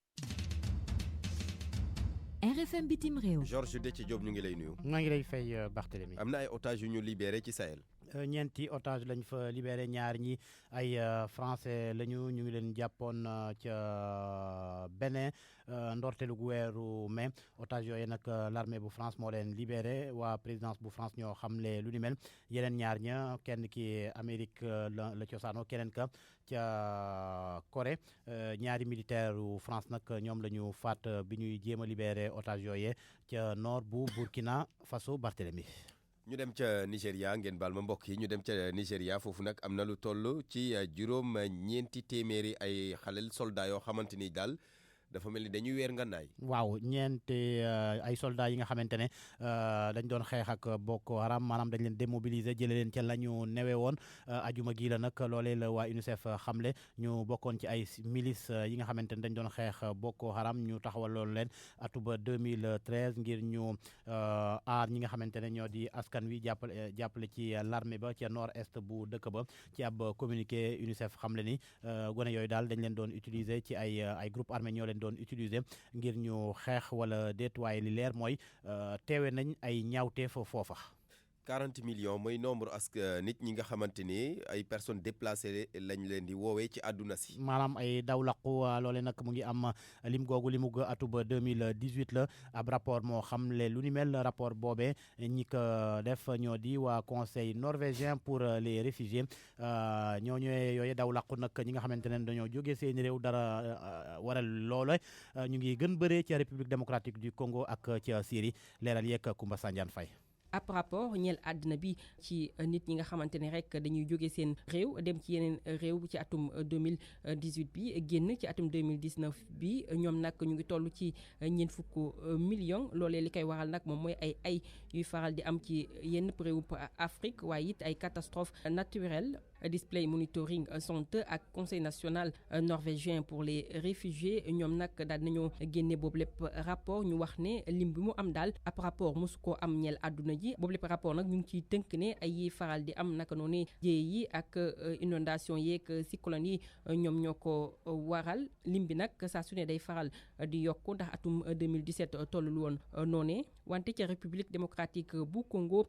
RFM bitim réew. Georges Déthié Diop ñu ngi lay nuyu. maa ngi lay fay Barthélémy. am na ay otages yu ñu libéré ci Sahel. ñeenti otage lañ fa libéré ñaar ñi ay français lañu ñu ngi leen jàppoon ca Bénin ndorteelu weeru mai otage yooyu nag l'armée bu France moo leen libéré waa présidence bu France ñoo xamle lu ni mel yeneen ñaar ña kenn ki Amérique la cosaano keneen ka ca Corée ñaari militaire u France nag ñoom la ñu faat bi ñuy jéem a libéré otage yooyu ca nord bu Burkina Faso Barthélémy. ñu dem ca Nigéria ngeen baal ma mbokk yi ñu dem ca Nigéria foofu nag am na lu toll ci juróom ñeenti téeméeri ay xalel soldat yoo xamante ni daal dafa mel ni dañuy weer ngànnaay. waaw ñeenti ay soldats yi nga xamante ne dañ doon xeex ak Boko Haram maanaam dañ leen démobiliser jëlee leen ca la ñu newee woon ajuma gi la nag loolee la waa UNICEF xamle ñu bokkoon ci ay milice yi nga xamante ne dañ doon xeex Boko Haram ñu taxawal loolu leen atuba 2013 ngir ñu aar ñi nga xamante ne ñoo di askan wi jàppale ci l'armée ba ca nord est bu dëkk ba ci ab communiqué UNICEF xamle ni gone yooyu daal dañ leen doon utiliser ci ay groupe armé ñoo leen doon utiliser ngir ñu xeex wala déet waaye li leer mooy teewe nañ ay ñaawteef foofa. 40 millions mooy nombre nit ñi nga xamante ni ay personnes déplacées lañ leen di woowee ci àdduna si. maanaam ay daw laqu loole nag mu ngi am lim googu limu atuba 2018 la ab rapport moo xam le lu ni mel rapport boobee ñi ko def ñoo di waa conseil norvégien pour les réfugiés ñoo ñëwee yooyu daw laqu nag ñi nga xamante ne dañoo jógee seeni réew dara waral loole ñu ngi gën bëree ci république démocratique du Congo ak ci Syrie leeral yeeg Koumba Sandiane Faye. ab rapport ñeel àddina bi ci nit ñi nga xamante ne rek dañuy jóge seen réew dem ci yeneen réew ci atum 2018 bi génn ci atum 2019 bi ñoom nag ñu ngi toll ci 40 millions loolee li koy waral nag moom mooy ay yuy faral di am ci yenn réew Afrique waaye it ay catastrophe naturelle display monitoring sont ak conseil national norvégien pour les réfugiés ñoom nag daal nañoo génne boobu lépp rapport ñu wax ne lim bi mu am daal ab rapport mosu koo am ñeel àdduna ji boobu lépp rapport nag ñu ngi ciy tënk ne ay yi faral di am naka noonu jéey yi ak inondation yeeg cyclone yi ñoom ñoo ko waral lim bi nag saa su ne day faral di yokku ndax atum 2017 tollul woon noonee wante ca république démocratique bu Congo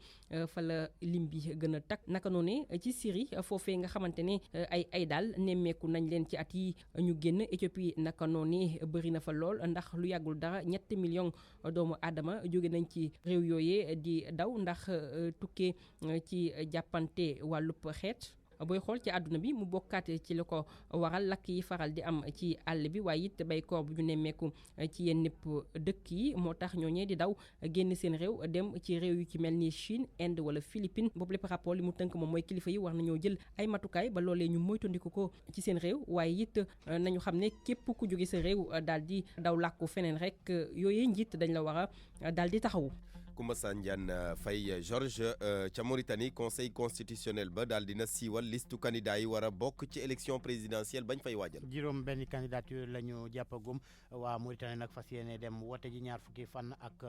fa la lim bi gën a takk naka noonu ci Syrie foofee nga xamante ne ay daal nemmeeku nañ leen ci at yi ñu génn Éthiopie naka noonu bëri na fa lool ndax lu yàggul dara 7 millions doomu aadama jóge nañ ci réew yooyee di daw ndax tukkee ci jàppante wàllub xeet booy xool ci àdduna bi mu bokkaat ci la ko waral lakk yi faral di am ci àll bi waaye it baykoor bu ñu nemmeeku ci yenn népp dëkk yi moo tax ñooñee di daw génn seen réew dem ci réew yu ci mel ni Chine Inde wala Philippines boobu lépp rapport li mu tënk moom mooy kilifa yi war nañoo jël ay matukaay ba loolee ñu moytandiku ko ci seen réew waaye it nañu xam ne képp ku jóge sa réew daal di daw làkku feneen rek yooyee njiit dañ la war a daal di taxawu. Koumba Sandiane Faye Georges ca Mauritanie conseil constitutionnel ba daal dina siiwal listu candidat yi war a bokk ci élection présidentielle bañ fay waajal. juróom benn candidature la ñu jàppagum waa Mauritanie nag fas yéene dem wote ji ñaar fukki fan ak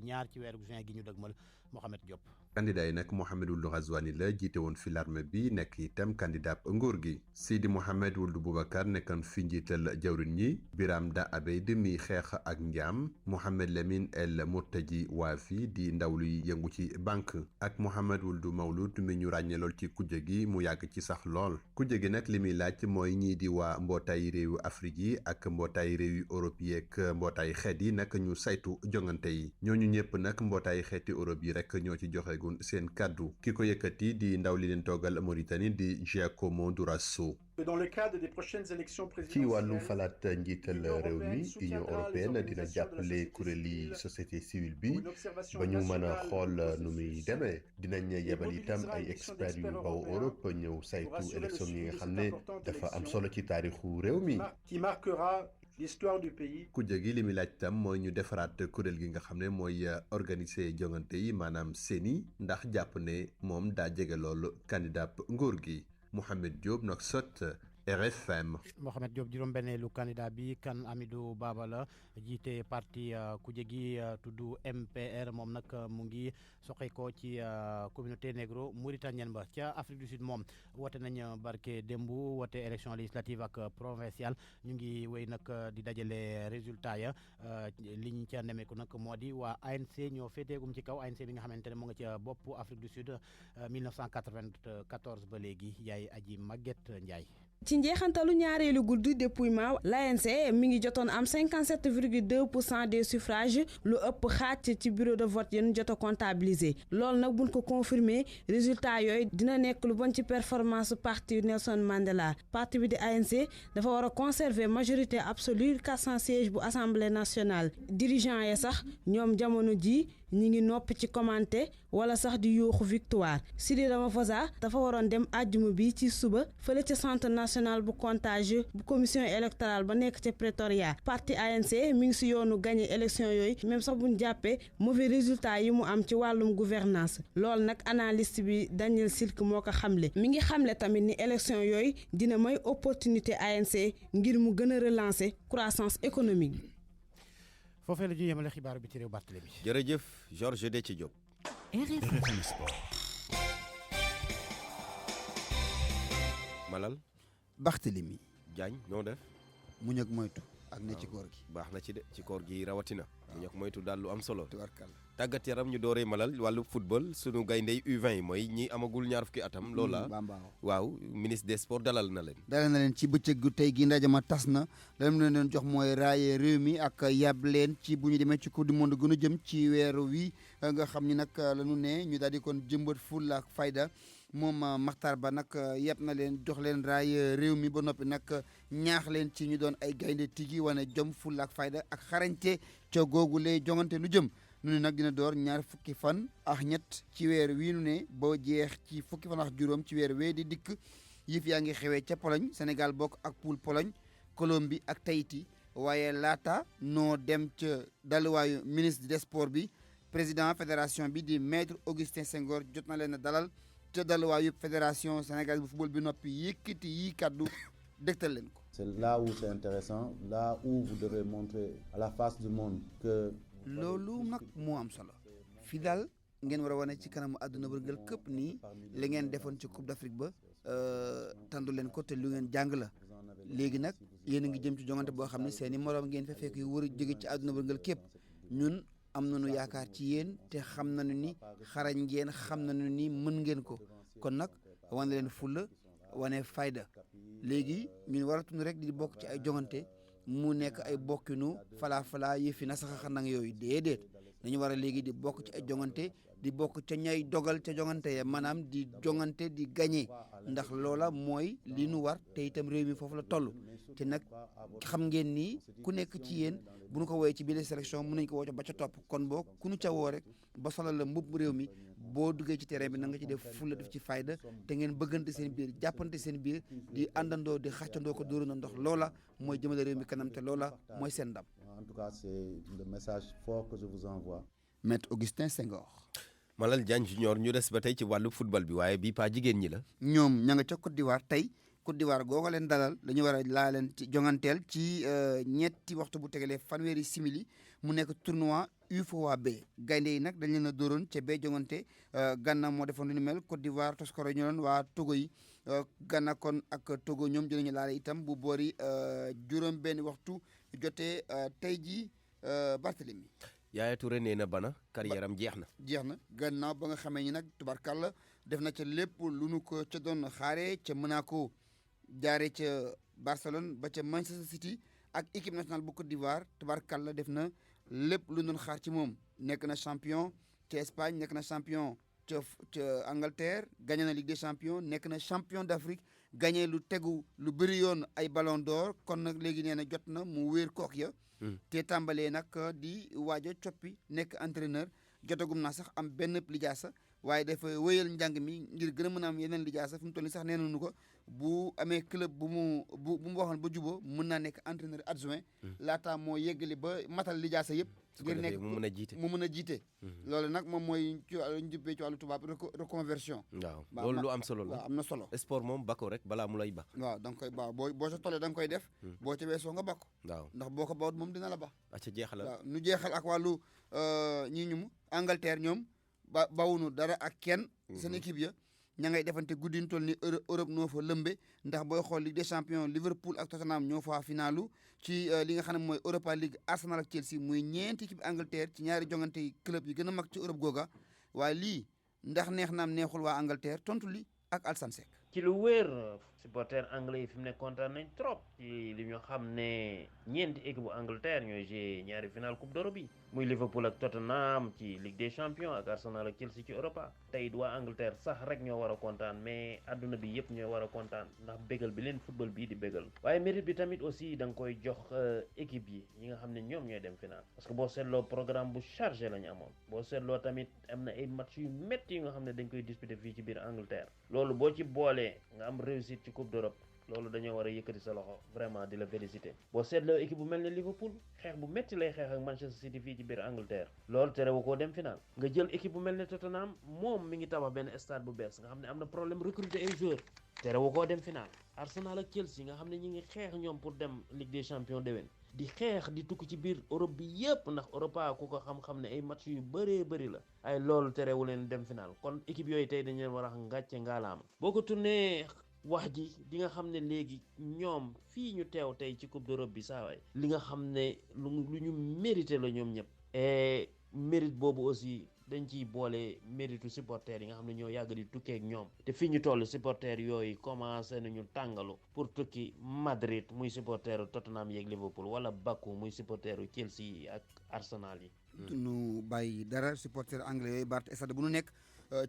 ñaar ci weeru juin gi ñu dëgmal Mohamed Diop. candidat yi nag Mohamed Ould Ghazouani la jiite woon fi l'armée bi nekk itam candidat nguur gi Sidi Mohamed Ould Boubacar nekkoon fi njiital jawrin ñi Biram Da Abeid mi xeex ak njaam Mohamed Lamine El Mourtaji Wafi di ndaw luy yëngu ci banque ak Mohamed Ould Mawlud mi ñu ràññee lool ci kujje gi mu yàgg ci sax lool kujje gi nag li muy laaj mooy ñii di waa mbootaay réewu Afrique yi ak mbootaay réew yu Europe yi ak mbootaay xeet yi nag ñu saytu jongante yi ñooñu ñëpp nag mbootaay xeeti Europe yi rek ñoo ci joxe seen kàddu ki ko yëkkati di ndaw li leen toogal Mauritanie di Giacomo Durasso. ci wàllu falaat njiital réew mi Union européenne dina jàppale kuréeli société civile bi ba ñu mën a xool nu muy demee dinañ yebal itam ay experts yu baw Europe ñëw saytu élection yi nga xam ne dafa am solo ci taarixu réew mi. l'histoire du pays. kujje gi li muy laaj tam mooy ñu defaraat kuréel gi nga xam ne mooy organiser jongante yi maanaam CENI ndax jàpp ne moom daa jege loolu candidat nguur gi Mohamed Diop nag sot RFM. Mohamed Diop juróom-benneelu candidat bi kan Amidou Baba la jiite parti kujje gi tudd MPR moom nag mu ngi soqeekoo ci communauté négro mauritanienne ba ca Afrique du Sud moom woote nañ barke démb woote élection législative ak provinciale ñu ngi wéy nag di dajale résultat ya li ñu ca nemeeku nag moo di waa ANC ñoo féeteegum ci kaw ANC bi nga xamante ne mu nga ca bopp Afrique du Sud 1994 ba léegi yaay Aji Maguette Ndiaye. ci njeexantalu ñaareelu guddi dépouillement l'ANC mi ngi jotoon am 57,2% des suffrages lu ëpp xaaj ci bureau de vote yéen jot a comptabiliser loolu nag buñ ko confirmer résultat yooyu dina nekk lu bon ci performance parti Nelson Mandela parti bi di ANC dafa war a conserver majorité absolue 400 sièges bu assemblée nationale dirigeant ya sax ñoom jamono ji ñi ngi nopp ci commenter wala sax di yuuxu victoire Cyril Ramaphosa dafa waroon dem àjjuma bi ci suba fële ca centre national bu comptage bu commission électorale ba nekk ca Pretoria parti ANC mi ngi si yoonu gagné élection yooyu même sax buñ jàppee mauvais résultat yi mu am ci wàllum gouvernance loolu nag analyste bi Daniel Silk moo ko xamle mi ngi xamle tamit ni élection yooyu dina may opportunité ANC ngir mu gën a relancer croissance économique bi. foofee la ñuy yemale xibaar bi ci réew Barthélémy. jërëjëf Georges Déthié Diop. RFM Sport. Malal. Barthélémy. Diagne noo def. muñ ak moytu ak ne ci koor gi. baax na ci de ci koor gi rawatina. muñ ak moytu daal lu am solo. tubarkalla. tàggat yaram ñu dooree Malal wàllu football sunu gayndey U20 yi mooy ñi amagul ñaar fukki atam. loola waaw ministre des sports dalal na leen. ci bëccëg gu tey gi ndaje ma tas na lam leen doon jox mooy raaye réew mi ak yab leen ci bu ñu demee ci coupe du monde gën a jëm ci weeru wi nga xam ni nag la ñu ne ñu daal di kon jëmbat ful ak fayda moom Makhtar Ba nag yeb na leen jox leen raay réew mi ba noppi nag ñaax leen ci ñu doon ay gaynde tigi wane jom ful ak fayda ak xarañte ca googu lay jongante lu jëm. nu ne nag dina door ñaar fukki fan ak ñett ci weer wii nu ne boo jeex ci fukki fan ak juróom ci weer wee di dikk yëf yaa ngi xewee ca Pologne Sénégal bokk ak poule Pologne Colombie ak Tahiti waaye laata noo dem ca daluwaayu ministre des sports bi président fédération bi di maître Augustin Senghor jot na leen a dalal te daluwaayu fédération sénégalaise bu football bi noppi yëkkati yi kaddu dégtal leen ko. C'est là où c'est intéressant, là où vous devez montrer à la face du monde que. loolu nag moo am solo fii daal ngeen war a wane ci kanamu àdduna wërngal këpp nii li ngeen defoon ci Coupe d'Afrique ba tandu leen ko te lu ngeen jàng la léegi nag yéen a ngi jëm ci jongante boo xam ne seen i moroom ngeen fa fekk yu war a jóge ci àdduna wërngal képp ñun am nañu yaakaar ci yéen te xam nañu ni xarañ ngeen xam nañu ni mën ngeen ko kon nag wane leen fulla wane fayda léegi ñun waratuñu rek di bokk ci ay jongante mu nekk ay bokkinu falaa yëfi na sax nang yooyu déedéet dañu war a léegi di bokk ci ay jongante di bokk ca ñay dogal ca jongante ya maanaam di jongante di gagné ndax loola mooy li nu war te itam réew mi foofu la toll te nag xam ngeen ni ku nekk ci yéen bu nu ko woowee ci biir sélection mën nañ ko woo ca ba ca topp kon boo ku nu ca woo rek ba solal la mbubb réew mi boo duggee ci terrain bi na nga ci def fulla def ci fayda te ngeen bëggante seen biir jàppante seen biir di àndandoo di xàccandoo ko dóorandoo ndox loola mooy jëmale réew mi kanam te loola mooy seen ndam. En tout cas, c'est le message fort que je vous envoie. Maître Augustin Senghor. Malal Diagne Junior ñu des ba tey ci wàllu football bi waaye bii paa jigéen ñi la. ñoom ña nga ca Côte d'Ivoire tey Côte d'Ivoire googa leen dalal dañu war a laa leen ci jonganteel ci ñetti waxtu bu tegalee fanweeri simili mu nekk tournoi UFOA-B gaynde yi nag dañ leen a dóoroon ca bee jongante Ghana moo defoon lu ni mel Côte d'Ivoire toskoro ñu doon waa Togo yi Ghana kon ak Togo ñoom dinañu laale itam bu boori juróom benn waxtu jotee tey jii Barthélemy. Yaya Touré nee na bana carrière am jeex na. jeex na gannaaw ba nga xamee ni nag tubarkalla def na ca lépp lu nu ko ca doon xaaree ca Monaco jaaree ca Barcelone ba ca Manchester City ak équipe nationale bu Côte d'Ivoire tubarkalla def na lépp lu doon xaar ci moom nekk na champion ca Espagne nekk na champion ca Angleterre gagné na Ligue des champions nekk na champion d'Afrique gagné lu tegu lu bëri yoon ay ballon d'or kon nag léegi nee na jot na mu wéer kook ya te tàmbalee nag di waaj a coppi nekk entraîneur jotagum naa sax am benn lijaasa waaye dafa wéyal njàng mi ngir gën a mën a am yeneen lijaasa fi mu toll nii sax nee nañu ko bu amee club bu mu waxoon ba juboo mën naa nekk entraîneur adjoint laata moo yeggali ba matal lijaasa yëpp ngir nekk mu mën a jiite loolu nag moom mooy ci wàllu jubbee ci wàllu tubaab reconversion waaw loolu lu am solo la waaw am na solo sport moom bakko rek balaa mu lay ba waaw da nga koy baax boo sa tollee da nga koy def boo ca weesoo nga bakko waaw ndax boo ko bawut moom dina la ba ca jeexal waaw nu jeexal ak wàllu ñi ñum Angleterre ñoom bawunu dara ak kenn seen équipe ya ña ngay defante guddi ñu toll ni Europe noo fa lëmbe ndax booy xool Ligue des champions Liverpool ak Tottenham ñoo fa finalu ci li nga xam ne mooy Europa League Arsenal ak Chelsea muy ñeenti équipe Angleterre ci ñaari jongante yi club yi gën a mag ci Europe googa waaye lii ndax neex naam neexul waa Angleterre tontu li ak Alassane Seck ci lu wér supporter anglais yi fi mu ne kontaan nañ trop ci li ñu xam ne ñeenti équipe bu Angleterre ñooy joué ñaari final coupe d'Europe yi muy Liverpool ak Tottenham ci Ligue des champions ak Arsenal ak Chelsea ci Europa tey waa Angleterre sax rek ñoo war a kontaan mais adduna bi yëpp ñoo war a kontaan ndax bégal bi leen football bii di bégal waaye mérite bi tamit aussi da nga koy jox équipe yi ñi nga xam ne ñoom ñooy dem final parce que boo seetloo programme bu chargé la ñu amoon boo seetloo tamit am na ay match yu métti yi nga xam ne dañ koy disputé fii ci biir Angleterre loolu boo ci boolee nga am réussite ci coupe d'Europe loolu dañoo war a yëkkati sa loxo vraiment di la féliciter boo seetloo équipe bu mel ne Liverpool xeex bu métti lay xeex ak Manchester City fii ci biir Angleterre loolu terewu koo dem final nga jël équipe bu mel ne Tottenham moom mi ngi tabax benn stade bu bees nga xam ne am na problème recruter ay joueurs terewu koo dem final Arsenal ak Chelsea nga xam ne ñi ngi xeex ñoom pour dem Ligue des champions déwén di xeex di tukki ci biir Europe bi yëpp ndax Europa ku ko xam-xam ne ay match yu bëree bëri la ay loolu terewu leen dem final kon équipe yooyu tey dañ leen war a ngàcce ngaalaama boo ko tourné wax ji di nga xam ne léegi ñoom fii ñu teew tey ci coupe d'Europe bi saa waay li nga xam ne lu ñu mérité la ñoom ñëpp et mérite boobu aussi dañ ciy boole méritu supporters yi nga xam ne ñoo yàgg di tukkee ak ñoom te fii ñu toll supporters yooyu commencé nañu tàngalu pour tukki Madrid muy supporteru Tottenham yeeg Liverpool wala Baku muy supporteru Chelsea ak Arsenal yi. nu bàyyi dara supporter anglais yooyu Bart stade bu nu nekk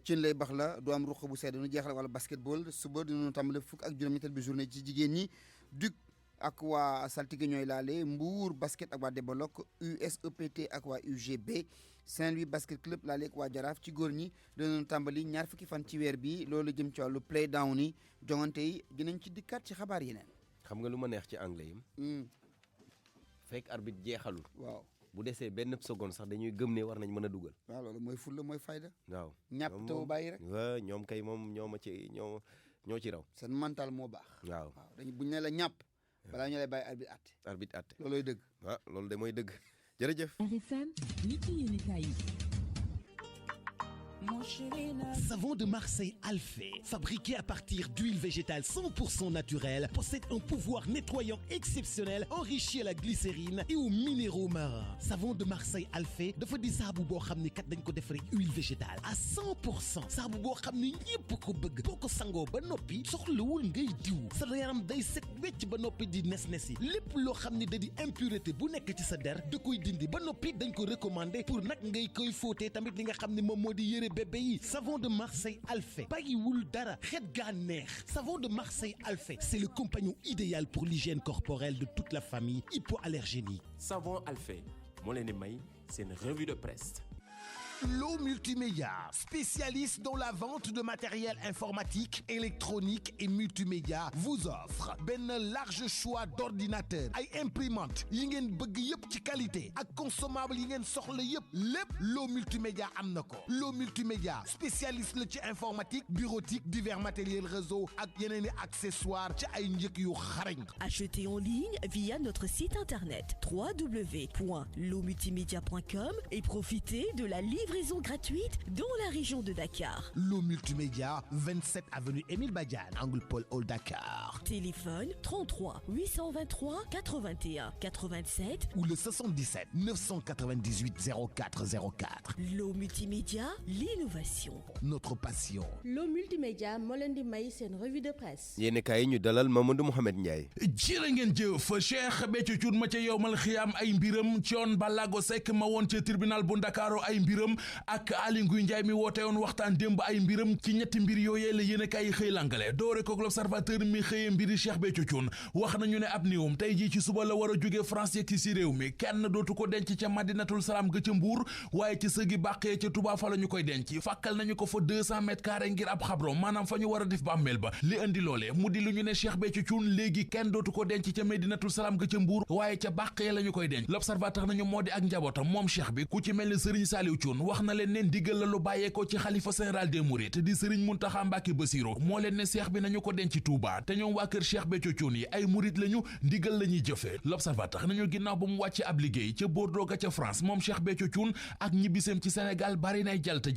cin lay bax la du am ruq bu sedd nu jeexal wala basketball suba dinañu tàmbale fukk ak juróom-ñettel bi journée ci jigéen ñi Duc ak waa Saltigué ñooy laale Mbour basket ak waa Débalok USEPT ak waa UGB Saint-Louis basket club laale ak waa Jaraaf ci góor ñi dinañu tàmbali ñaar fukki fan ci weer bi loolu jëm ci wàllu play down yi jongante yi dinañ ci dikkaat ci xabaar yeneen. xam nga lu ma neex ci anglais yi. fekk arbitre jeexalul. waaw bu desee benn seconde sax dañuy gëm ne war nañ mën a dugal. waaw loolu mooy fulla mooy fayda. waaw ñàpp taw bàyyi rek. waaw ñoom kay moom ñoo ci raw. seen mental moo baax. waaw dañu buñ ne la ñàpp. balaa ñu lay bàyyi arbitre atte. loolooy dëgg. waaw loolu de mooy dëgg jërëjëf. RFM nit yi yéenekaay yi. Savon de Marseille Alphé, fabriqué à partir d'huile végétale 100% naturelle, possède un pouvoir nettoyant exceptionnel, enrichi à la glycérine et aux minéraux marins. Savon de Marseille Alphé dafa di saabu boo xam ne kat dañ ko defaree huile végétale à 100%. saabu boo xam ne ñépp ko bëgg boo ko sangoo ba noppi soxlawul ngay diw sa yaram day set wecc ba noppi di nes-nesi lépp loo xam ne da di impureté bu nekk ci sa der da koy dindi ba noppi dañ ko recommandé pour nag ngay koy fóotee tamit li nga xam ne moom moo di yëre bébé yi. Savon de Marseille Alphé bàyyiwul dara xet gaa neex. Savon de Marseille Alphé, c'est le compagnon idéal pour l'hygiène corporelle de toute la famille hypoallergénique. Savon Alphé moo leen di may seen revue de presse. L'eau multimédia, spécialiste dans la vente de matériel informatique, électronique et multimédia, vous offre un large choix d'ordinateurs, ay imprimante yi ngeen bëgg yépp ci qualité ak consommable yi ngeen soxla yépp lépp l'eau multimédia am na ko. L'eau multimédia, spécialiste la ci informatique, bureautique, divers matériel réseau ak yeneen i accessoires ci ay njëkk yu xarañ. Achetez en ligne via notre site internet www.lawmultimedia.com et profitez de la livraison gratuite dans la région de Dakar. L'eau multimédia, 27 avenue Émile Badiane, Angle Paul Hall Dakar. Téléphone 33 823 81 87 ou le 77 998 0404. L'eau multimédia, l'innovation. Notre passion. L'eau multimédia moo leen di may seen revue de presse. yéen kaay ñu dalal Mamadou Mouhamed Ndiaye. jërë ngeen jëf Cheikh Béthio Thioune ma ca yowmal xiyaam ay mbiram Thione Ballago Seck ma woon ca tribunal bu Ndakaaru ay mbiram ak Aly Ngouille Ndiaye mi woote woon waxtaan démb ay mbiram ci ñetti mbir yooyee la yéen a kaay xëy langale doore ko l'Observateur mi xëyee mbiri Cheikh Béthio Thioune wax nañu ne ab niwum tey jii ci suba la war a jóge France yegg si réew mi kenn dootu ko denc ca Madinatul Salaam ga ca Mbuur waaye ci sëgi bàqee ca Touba fa la ñu koy denc fàkkal nañu ko fa 200 mètres carrés ngir ab xabro maanaam fa ñu war a def bàmmeel ba li andi loole mu di lu ñu ne Cheikh Béthio Thioune léegi kenn dootu ko denc ca Madinatul Salaam ga ca Mbuur waaye ca bàqee la ñu koy denc l'Observateur nañu moo di ak njabootam moom Cheikh bi ku ci mel ni Serigne Saliou Thioune wax na leen ne ndigal la lu bàyyeekoo ci xalifa général des Mourides di Serigne Mountakha Mbacké Bassirou moo leen ne Cheikh bi nañu ko denc Touba te ñoom waa kër Cheikh Béthio Thioune yi ay murit lañu ndigal la ñuy jëfee l'Observateur nañu ginnaaw ba mu wàcce ab liggéey ca Bordeaux ga ca France moom Cheikh Béthio Thioune ak ñibbiseem ci Sénégal bari nay jalte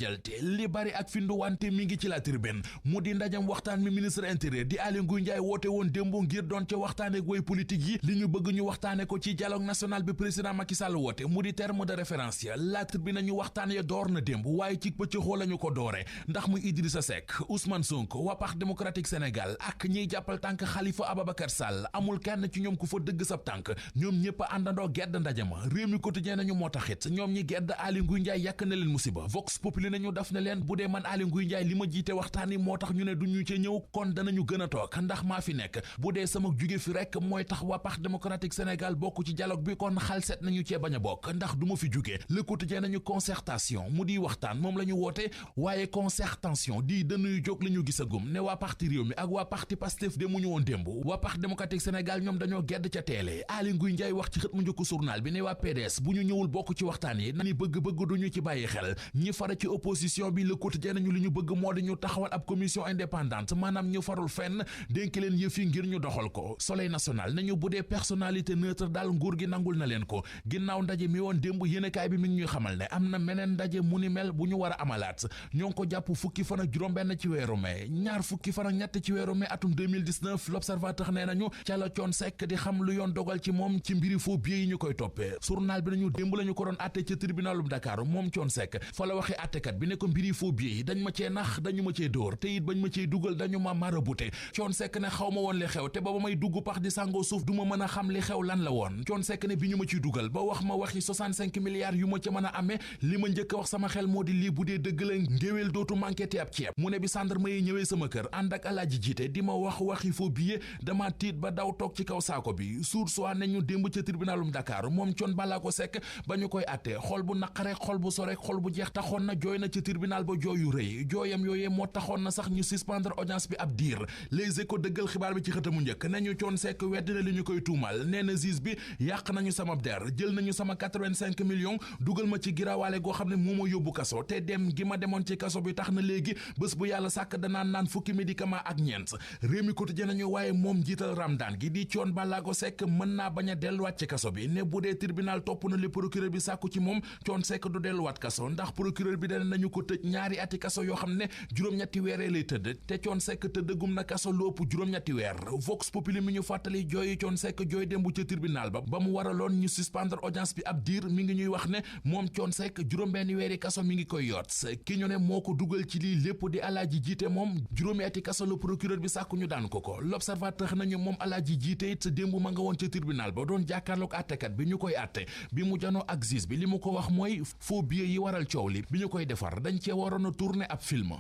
li bari ak findu wante mi ngi ci la Tribune mu di ndajam waxtaan mi ministre intérieur di Aly Ngouille Ndiaye woote woon démb ngir doon ca waxtaane ak way politique yi li ñu bëgg ñu waxtaane ko ci dialogue national bi président Macky Sall woote mu di terme de référence ya la Tribune nañu waxtaan ya door na démb waaye ci pëccëxoo lañu ko doore ndax muy Idrissa Seck Ousmane Sonko waa Parti démocratique Sénégal ak ñiy jàppal tànk Khalifa Ababacar Sall amul kenn ci ñoom ku fa dëgg sab tànk ñoom ñëpp a àndandoo gedd ndaje ma réew mi quotidien nañu moo taxit ñoom ñi gedd Aly Ngouille Ndiaye yàkk na leen musiba Vox Populi nañu daf ne leen bu dee man Aly Ngouille Ndiaye li ma jiite waxtaan yi moo tax ñu ne duñu ca ñëw kon danañu gën a toog ndax maa fi nekk bu dee sama jóge fi rek mooy tax waa Parti démocratique Sénégal bokk ci dialogue bi kon xalset nañu cee bañ a bokk ndax du ma fi jóge Le Quotidien nañu concertation mu di waxtaan moom la ñu woote waaye concertation di dañuy jóg la ñu gisagum ne waa parti réew mi ak waa parti Pastef demuñu woon démb waa Parti démocratique Sénégal ñoom dañoo gedd ca teele Aly Ngouille Ndiaye wax ci xët mu njëkk journal bi ne waa PDS bu ñu ñëwul bokk ci waxtaan yi nani bëgg-bëgg duñu ci bàyyi xel ñi fara ci opposition bi Le Quotidien nañu li ñu bëgg moo di ñu taxawal ab commission indépendante maanaam ñu farul fenn dénk leen yëf yi ngir ñu doxal ko Soleil national nañu bu dee personnalité neutre daal nguur gi nangul na leen ko ginnaaw ndaje mi woon démb yéenekaay bi mi ngi ñuy xamal ne am na meneen ndaje mu ni mel bu ñu war a amalaat ñoo ngi ko jàpp fukki fan ak juróom-benn ci weeru mai ñaar fukki fan ak ñett ci weeru mai atum 2019 l'Observateur nee nañu ca la Thione Seck di xam lu yoon dogal ci moom ci mbiri faux billets yi ñu koy toppee journal bi nañu démb la ñu ko doon atte ca tribunalum Dakar moom Thione Seck fa la waxee attekat bi ne ko mbiri faux billets yi dañ ma cee nax dañu ma cee dóor te it bañ ma cee dugal dañu ma marabouté Thione Seck ne xaw ma woon li xew te ba may dugg pax di sàngoo suuf du ma mën a xam li xew lan la woon Thione Seck ne bi ñu ma ciy dugal ba wax ma waxi 65 milliards yu ma ca mën a amee li ma njëkk a wax sama xel moo di lii bu dee dëgg la ngéwél dootu manqué te ab ceeb mu ne bi gendarme yi ñëwee sama kër ànd ak Alaaji Jiite di ma wax waxi faux billet dama tiit ba daw toog ci kaw saako bi suur soi ne ñu démb ca tribunalum Dakar moom Thione Ballago Seck ba ñu koy atte xol bu naqare xol bu sore xol bu jeex taxoon na jooy na ci tribunal ba jooyu rëy jooyam yooyee moo taxoon na sax ñu suspendre audience bi ab diir Les Échos dëggal xibaar bi ci xëtamu njëkk nañu Thione Seck wedd na li ñu koy tuumal nee na juge bi yàq nañu sama der jël nañu sama 85 millions dugal ma ci giraawaale goo xam ne moo ma yóbbu kaso te dem gi ma demoon ci kaso bi tax na léegi bés bu yàlla sàkk danaan naan fukki médicament ak ñeent réew mi quotidien nañu waaye moom njiital Ramdan gi di Thione Ballago Seck mën naa bañ a delluwaat ci kaso bi ne bu dee tribunal topp na li procureur bi sàkku ci moom Thione Seck du delluwaat kaso ndax procureur bi dana nañu ko tëj ñaari ati kaso yoo xam ne juróom-ñetti weeree lay tëdd te Thione Seck tëddagum na kaso lu ëpp juróom-ñetti weer Vox Populi mi ñu fàttali jooyi Thione Seck jooy démb ca tribunal ba mu waraloon ñu suspendre audience bi ab diir mi ngi ñuy wax ne moom Thione Seck juróom-benn weeri kaso mi ngi koy yoot ki ñu ne moo ko dugal ci lii lépp di Alaaji Jiite moom juróomi ati kaso la procureur bi sàkku ñu daan ko L'Observateur nañu moom Alaaji Jiite it démb ma nga woon ca tribunal ba doon jàkkaarloog àttekat bi ñu koy àtte bi mu janoo ak juge bi li mu ko wax mooy faux billets yi waral coow li bi ñu koy defar dañ cee waroon a tourner ab film.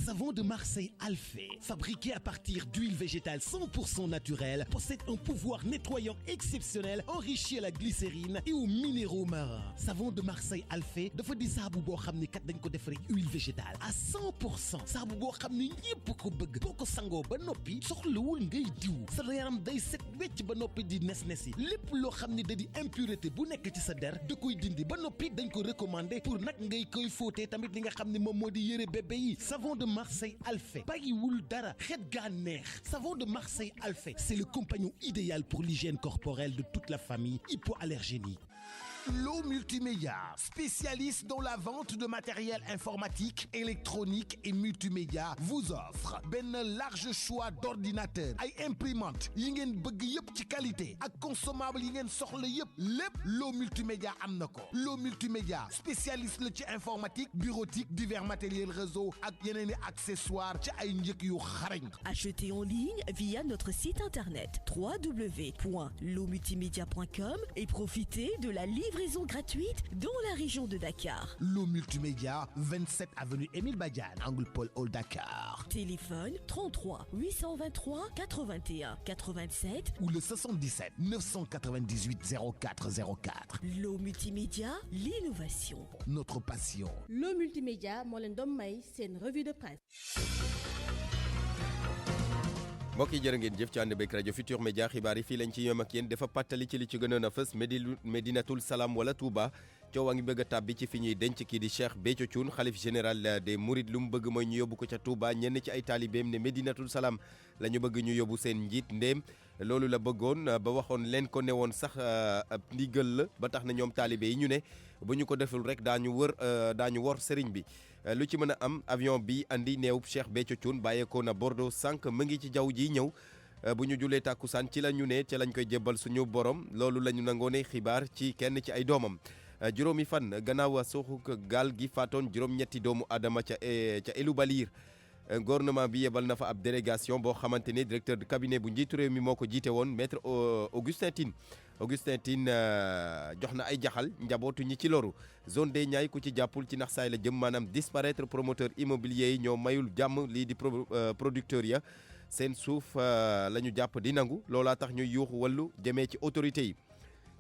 Savon de Marseille Alphé, fabriqué à partir d'huile végétale 100% naturelle, possède un pouvoir nettoyant exceptionnel, enrichi à la glycérine et aux minéraux marins. Savon de Marseille Alphé dafa di saabu boo xam ne kat dañ ko defaree huile végétale à 100%. Saabu boo xam ne ñépp ko bëgg boo ko sangoo ba noppi soxlawul ngay diw sa yaram day set wecc ba noppi di nes-nes yi lépp loo xam ne da di impureté bu nekk ci sa der da koy dindi ba noppi dañ ko recommandé pour nag ngay koy fóotee tamit li nga xam ne moom moo di yëre bébé yi. Savon de Marseille Alphé bàyyiwul dara xet gaa neex. Savon de Marseille Alphé, c'est le compagnon idéal pour l'hygiène corporelle de toute la famille hypoallergénique. L'eau multimédia, spécialiste dans la vente de matériel informatique, électronique et multimédia, vous offre un large choix d'ordinateurs, ay imprimante yi ngeen bëgg yépp ci qualité ak consommable yi ngeen soxla yépp lépp l'eau multimédia am na ko. L'eau multimédia, spécialiste la ci informatique, bureautique, divers matériel réseau ak yeneen accessoires ci ay njëkk yu xarañ. Achetez en ligne via notre site internet www.lomultimedia.com et profitez de la livraison gratuite dans la région de Dakar. L'eau multimédia, 27 avenue Émile Badiane, Angle Paul Hall Dakar. Téléphone 33 823 81 87 ou le 77 998 0404. L'eau multimédia, l'innovation. Notre passion. L'eau multimédia moo leen doon may seen revue de presse. mbokk yi jërë ngeen jëf ci ànd beeg rajo Futur Média xibaar yi fii lañ ci yem ak yéen dafa pàttali ci li ci gënoon a fës Medinatul Salaam wala Touba coow a ngi bëgg a tàbbi ci fi ñuy denc kii di Cheikh Béthio Thioune xalif général des Mourides lu mu bëgg mooy ñu yóbbu ko ca Touba ñenn ci ay taalibeem ne Medinatul Salaam la ñu bëgg ñu yóbbu seen njiit ndéem loolu la bëggoon ba waxoon leen ko ne woon sax ab ndigal la ba tax na ñoom taalibe yi ñu ne bu ñu ko deful rek daañu wor sëriñ bi lu ci mën a am avion bi andi néewub Cheikh Béthio Thioune bàyyeekoo na Bordeaux sànq mu ngi ci jaww ji ñëw bu ñu julee tàkkusaan ci la ñu ne ca lañ koy jébbal suñu borom loolu la ñu nangoone xibaar ci kenn ci ay doomam juróomi fan gannaaw suuxuk gaal gi faatoon juróom-ñetti doomu aadama ca Elu Balir gouvernement bi yebal na fa ab délégation boo xamante ne directeur de cabinet bu njiitu réew mi moo ko jiite woon maître Augustin Tine jox na ay jaxal njabootu ñi ci loru zone des Niayes ku ci jàppul ci nax saay la jëm maanaam disparaître promoteur immobilier yi ñoo mayul jàmm lii di producteur ya seen suuf la ñu jàpp di nangu loolaa tax ñuy yuuxu wàllu jëmee ci autorité yi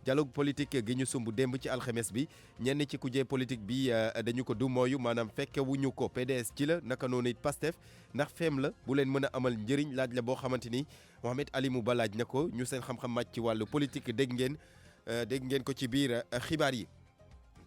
dialogue politique gi ñu sumb démb ci alxames bi ñenn ci kujee politique bi dañu ko du mooyu maanaam fekke wuñu ko PDS ci la naka noonu it Pastef ndax feem la bu leen mën a amal njëriñ laaj la boo xamante ni Mohamed Ali mu ba laaj na ko ñu seen xam-xam màcc ci wàllu politique dégg ngeen ko ci biir xibaar yi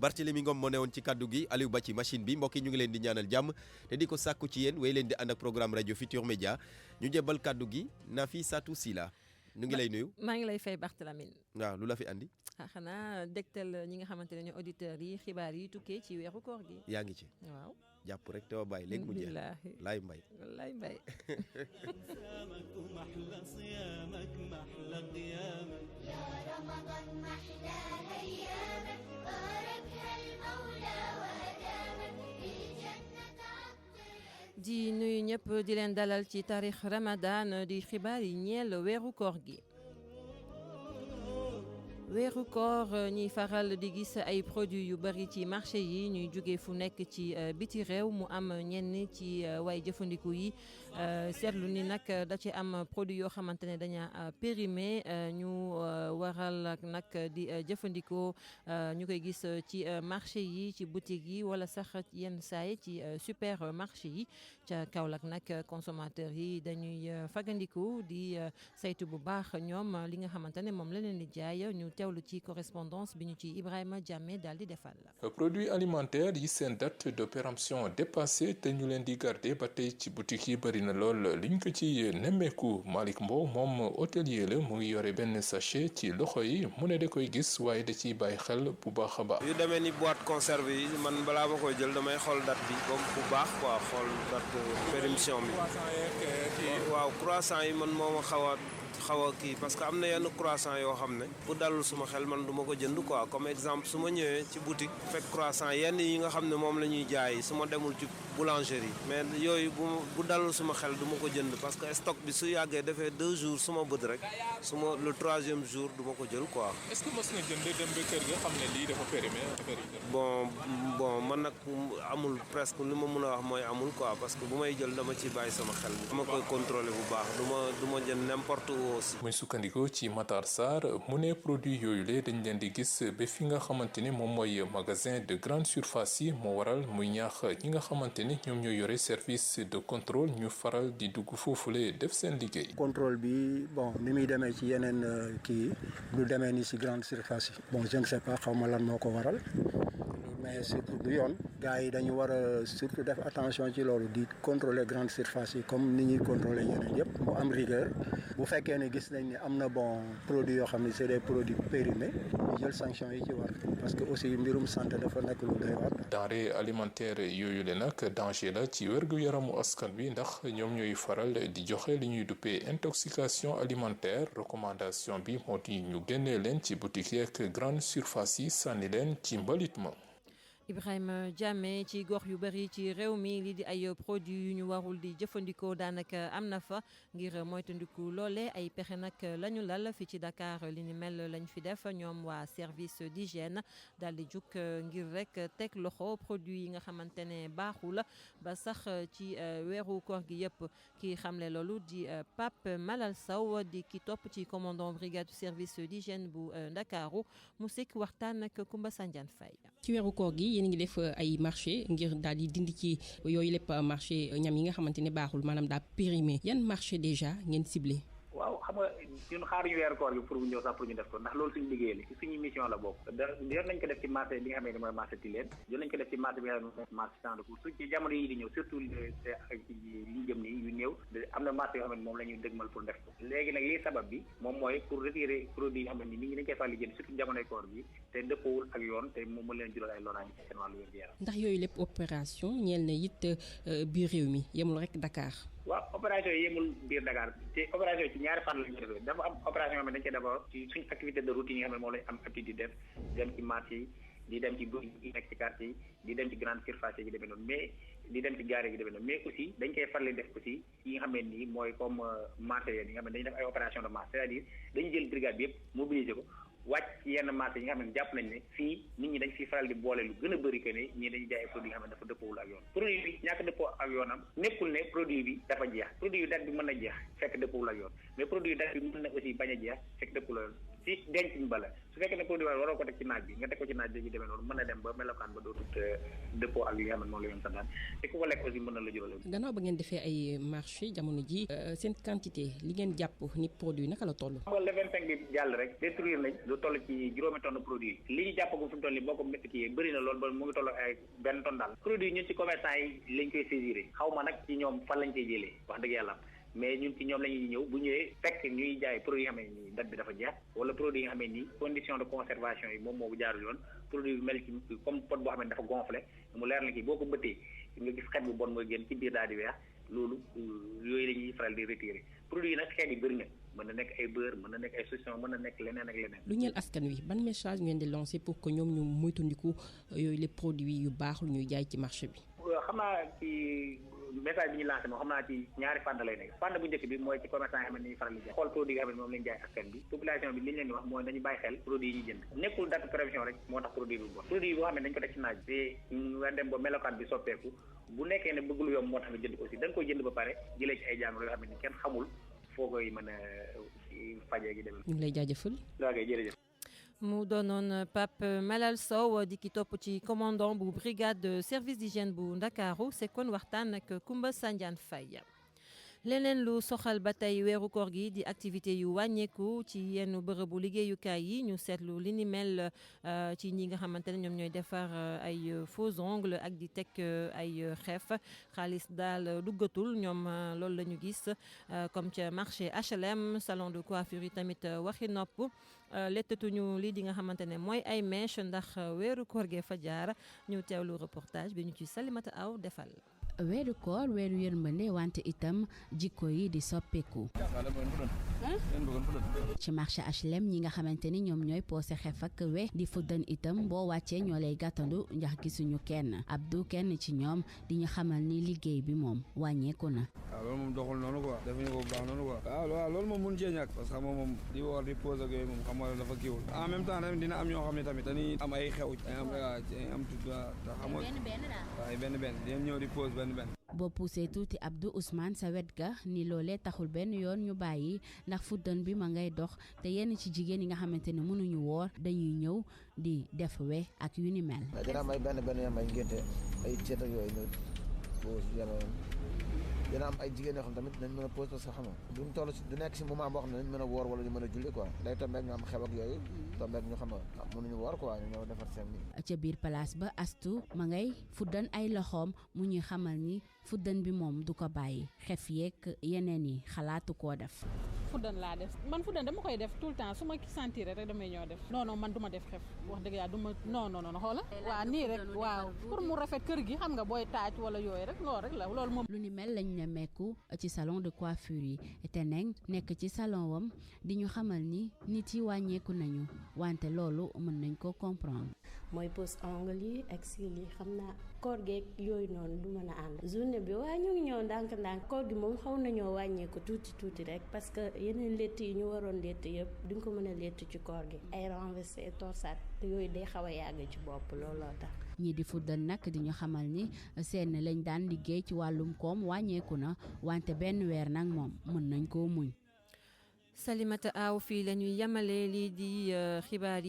Barthélémy Ngom moo ne woon ci kaddu gi Aliou Ba ci machine bi mbokk yi ñu ngi leen di ñaanal jàmm te di ko sàkku ci yéen way leen di ànd ak programme rajo Futur Média ñu jébbal kaddu gi Nafissatou Sylla ñu ngi lay nuyu. maa ngi lay fay Barthélémy. waaw lu la fi andi. xanaa dégtal ñi nga xamante ne ñoo auditeurs yi xibaar yi tukkee ci weeru koor gi. yaa ngi ci. waaw jàpp rek te wa bàyyi léegi mu jeex. laay mbay. di nuyu ñëpp di leen dalal ci taarix Ramadan di xibaar yi ñeel weeru koor gi. weeru koor ñuy faral di gis ay produits yu bari ci marché yi ñuy jóge fu nekk ci biti réew mu am ñenn ci way jëfandiku yi seetlu ni nag da ci am produit yoo xamante ne daña périmé ñu waral nag di jëfandikoo ñu koy gis ci marché yi ci boutique yi wala sax yenn saay ci supermarché yi ca Kaolack nag consommateur yi dañuy fagandiku di saytu bu baax ñoom li nga xamante ne moom la leen di jaay ñu teewlu ci correspondance bi ñu ci Ibrahima Diamé daal di defal. produits alimentaires yi seen date de péremption dépassé te ñu leen di garder ba tey ci boutique yi bëri na lool liñ ko ci nemmeeku Malick Mbow moom hôtelier la mu ngi yore benn sachet ci loxo yi mu ne da koy gis waaye da ciy bàyyi xel bu baax a baax. yu demee ni boîte conserve yi man balaa ma koy jël damay xool date bi comme bu baax quoi xool date péremption bi. waaw croissant yi man moo ma xaw a kii parce que am na yenn croissant yoo xam ne bu dalul suma xel man du ma ko jënd quoi comme exemple su ma ñëwee ci boutique fekk croissant yenn yi nga xam ne moom la ñuy jaay su ma demul ci boulangerie mais yooyu bu dalul suma xel du ma ko jënd parce que stock bi su yàggee defee 2 jours suma bët rek le 3e jour du ma ko jël quoi. est-ce que mos nga jënd dem ba kër ga xam ne lii dafa périmé. bon man nag amul presque li ma mën a wax mooy amul quoi parce que bu may jël dama ciy bàyyi sama xel bi dama koy contrôler bu baax du ma jënd n'importe où. muy sukkandiku ci Matar Sarr mu ne produit yooyu le dañ leen di gis ba fi nga xamante ni moom mooy magasin de grande surface yi moo waral muy ñaax ñi nga xamante ni ñoom ñoo yore service de contrôle ñu faral di dugg foofule def seen liggéey. contrôle bi ni muy demee ci yeneen kii lu demee ni ci grande surface yi je ne sais pas xaw ma lan moo ko waral mais surtout du yoon gars yi dañu war a surtout def attention ci loolu di contrôler grande surface yi comme ni ñuy contrôler yeneen yëpp mu am rigueur bu fekkee ne gis nañ ni am na produits yoo xam ne c'est des produits périmés ñu jël sanction yi ci war parce que aussi mbirum santé dafa nekk lu doy waar. denrées alimentaires yooyu le nag danger la ci wérgu yaramu askan bi ndax ñoom ñooy faral di joxe li ñuy duppee intoxication alimentaire recommandation bi moo di ñu génnee leen ci boutique yeeg grande surface yi sànni leen ci mbalit ma. Ibrahima Diamé ci gox yu bari ci réew mi lii di ay produits yu ñu warul di jëfandikoo daanaka am na fa ngir moytandiku loole ay pexe nag la ñu lal fi ci Dakar li ni mel lañ fi def ñoom waa service d'hygiène daal di jug ngir rek teg loxo produits yi nga xamante ne baaxul ba sax ci weeru koor gi yëpp ki xamle loolu di Pape Malal Sow di ki topp ci commandant brigade service d'hygiène bu Ndakaaru mu sekk waxtaan ak Koumba Sandiane Faye. ci weeru koor gi yéen ngi def ay marché ngir daal di dindi ci yooyu lépp marché ñam yi nga xamante ne baaxul maanaam daa périmé yan marché déjà ngeen ciblé. waaw xam nga ñun xaaruñu weeru koor gi pour mu ñëw sax pour ñu def ko ndax loolu suñu liggéey la ci suñu mission la bokk yoon nañ ko def ci marché bi nga xam ne mooy marché Tilène yoon nañ ko def ci marché bi nga xam ne mooy marché Champ de Course su ci jamono yi di ñëw surtout ak ci li jëm nii yu néew am na marché yoo xam ne moom la ñuy dëgmal pour def ko léegi nag lii sabab bi moom mooy pour retirer produit yi nga xam ne nit ñi dañ koy faral di jënd surtout jamonoy koor bi te dëppoowul ak yoon te moom mën leen jural ay loraange ci seen wàllu wér-gu-yaram. ndax yooyu lépp opération ñeel na it biir réew mi yemul rek Dakar. waaw opération yi yemul biir Dakar te opération yi ci ñaari fan la ñu defee dafa am opération yoo xam ne dañ cee d'abord ci suñu activité de routine yi nga xam ne moom lañ am habitude di def dem ci marché yi di dem ci boutique yi nekk ci quartier yi di dem ci grande surface yi demee noonu mais di dem ci gaare yi demee noonu mais aussi dañ koy faral di def aussi yi nga xam ne nii mooy comme marché yi nga xam ne dañuy def ay opération de masse c'est-à-dire dañu jël brigade bi yëpp mobiliser ko wàcc ci yenn marché yi nga xam ne jàpp nañ ne fii nit ñi dañ fiy faral di boole lu gën a bëri que ne ñii dañuy jaay ay produit yi nga xam ne dafa dëppoowul ak yoon produit bi ñàkk dëppoo ak yoonam nekkul ne produit bi dafa jeex produit yu date bi mën na jeex fekk dëppoowul ak yoon mais produit yu date bi mën na aussi bañ a jeex fekk dëppoowul ak yoon si dencin ba la su fekkee ne produit waroo ko teg ci naaj bi nga teg ko ci naaj bi demee noonu mën na dem ba melokaan ba dootut dëppoo ak yi nga xam ne moom la yoon santaan te ku ko lekk aussi mën na la jural. gannaaw ba ngeen defee ay marché jamono ji seen quantité li ngeen jàpp ni produit naka la toll. xam nga le 25 bi jàll rek détruire nañ lu toll ci juróomi tonne produit li ñu jàppagum fi mu toll nii boo ko kii bëri na loolu ba mu ngi toll ay benn tonne daal produit ñun ci commerçant yi lañ koy saisir xaw ma nag ci ñoom fan lañ koy jëlee wax dëgg yàlla mais ñun ci ñoom la ñuy ñëw bu ñëwee fekk ñuy jaay produit yi nga xam ne nii date bi dafa jeex wala produit yi nga xam ne nii condition de conservation yi moom moo bu jaarul yoon produit bi mel ci comme pot boo xam ne dafa gonflé mu leer na kii boo ko bëttee nga gis xet bu bon mooy génn ci biir daal di weex loolu yooyu la ñuy faral di retirer produit yi nag xeet yi bëri na mën na nekk ay beurre mën na nekk ay saucisson mën na nekk leneen ak leneen. lu ñeel askan wi ban message ngeen di lancer pour que ñoom ñu moytandiku yooyu les produits yu baaxul ñuy jaay ci marché bi. xam naa ci message bi ñu lancé moom xam naa ci ñaari fànn lay nekk fànn bu njëkk bi mooy ci commerçant yi xam ne ni faral di jaay xool produit yi nga xam ne moom lañ jaay askan bi population bi li ñu leen di wax mooy nañu bàyyi xel produit yi ñuy jënd nekkul date prévision rek moo tax produit bi bon produit yi boo xam ne dañ ko teg ci naaj te nga dem ba melokaan bi soppeeku bu nekkee ne bëgg lu yomb moo tax nga jënd aussi da nga koy jënd ba pare jëlee ci ay jàngoro yoo xam ne ni kenn xamul foo koy mën a fajee gi demee. ñu ngi lay jaajëfal. ok jërëjëf. mu doonoon Pape Malal Sow di ki topp ci commandant bu brigade service d'hygiène bu Ndakaaru sekkoon waxtaan ak Koumba Sandiane Faye. leneen lu soxal ba tey weeru koor gi di activité yu wàññeeku ci yenn bërëbu liggéeyukaay yi ñu seetlu li ni mel ci ñi nga xamante ne ñoom ñooy defar ay faux ongles ak di teg ay xeef xaalis daal duggatul ñoom loolu la ñu gis comme ca marché HLM salon de coiffure yi tamit waxi nopp lettatuñu lii di nga xamante ne mooy ay mèche ndax weeru koor gee fa jaar ñu teewlu reportage bi ñu ci Salimata Aw defal. weeru koor weeru yërmande wante itam jikko yi di soppeeku ci marché HLM ñi nga xamante ni ñoom ñooy poosé xef ak we di fuddan itam boo wàccee ñoo lay gàttandu ndax gisuñu kenn Abdou kenn ci ñoom di ñu xamal ni liggéey bi moom wàññeeku na. waaw loolu moom doxul noonu quoi defuñu ko bu baax noonu quoi. waaw loolu moom mun cee ñàkk parce que moom di woor di pause ak yooyu moom xam nga dafa kiiwul en même temps tamit dina am ñoo xam ne tamit dañuy am ay xew dañuy am tuuti xam nga waaw benn dinañ ñëw di pause benn. boo poussé tuuti Abdou Ousmane sa wet ga ni loolee taxul benn yoon ñu bàyyi ndax fuddan bi ma ngay dox te yenn ci jigéen yi nga xamante ne mënuñu woor dañuy ñëw di def we ak yu ni mel. dina am ay benn yam ay ngénte ay ceet ak yooyu ñu pause dina am ay jigéen yoo xam tamit dañ mën a pause parce que xam nga duñ toll si du nekk si moment boo xam ne dañ mën a woor wala ñu mën a julli quoi day tombeek nga am xew ak yooyu tombeek ñu xam nga mënuñu woor quoi ñu ñëw defar seen bi. ca biir place ba Astu ma ngay fuddan ay loxoom mu ñuy xamal ni fuddan bi moom du ko bàyyi xef yeeg yeneen yi xalaatu koo def. fuddan laa def man fuddan dama koy def tout le temps su ma sentir rek damay ñëw def non man du ma def xef wax dëgg yàlla du ma non xoola waaw nii rek waaw pour mu rafet kër gi xam nga booy taaj wala yooyu rek loolu rek la loolu moom. lu ni mel lañ ne mekku ci salon de coiffure yi te neng nekk ci salon wam di ñu xamal ni nit yi wàññeeku nañu wante loolu mën nañ ko comprendre. mooy pose ongle yi ak cils yi xam naa koor geeg yooyu noonu du mën a ànd journée bi waaye ñu ngi ñëw ndànk-ndànk koor gi moom xaw nañoo wàññeeku tuuti rek parce que yeneen létt yi ñu waroon létt yëpp duñ ko mën a létt ci koor gi ay renversé torsade yooyu day xaw a yàgg ci bopp looloo tax. ñii di fuddal nag di ñu xamal ni seen lañ daan liggéey ci wàllum koom wàññeeku na wante benn weer nag moom mën nañ koo muñ. Salimata Aw fii la ñuy yemale lii di xibaar yi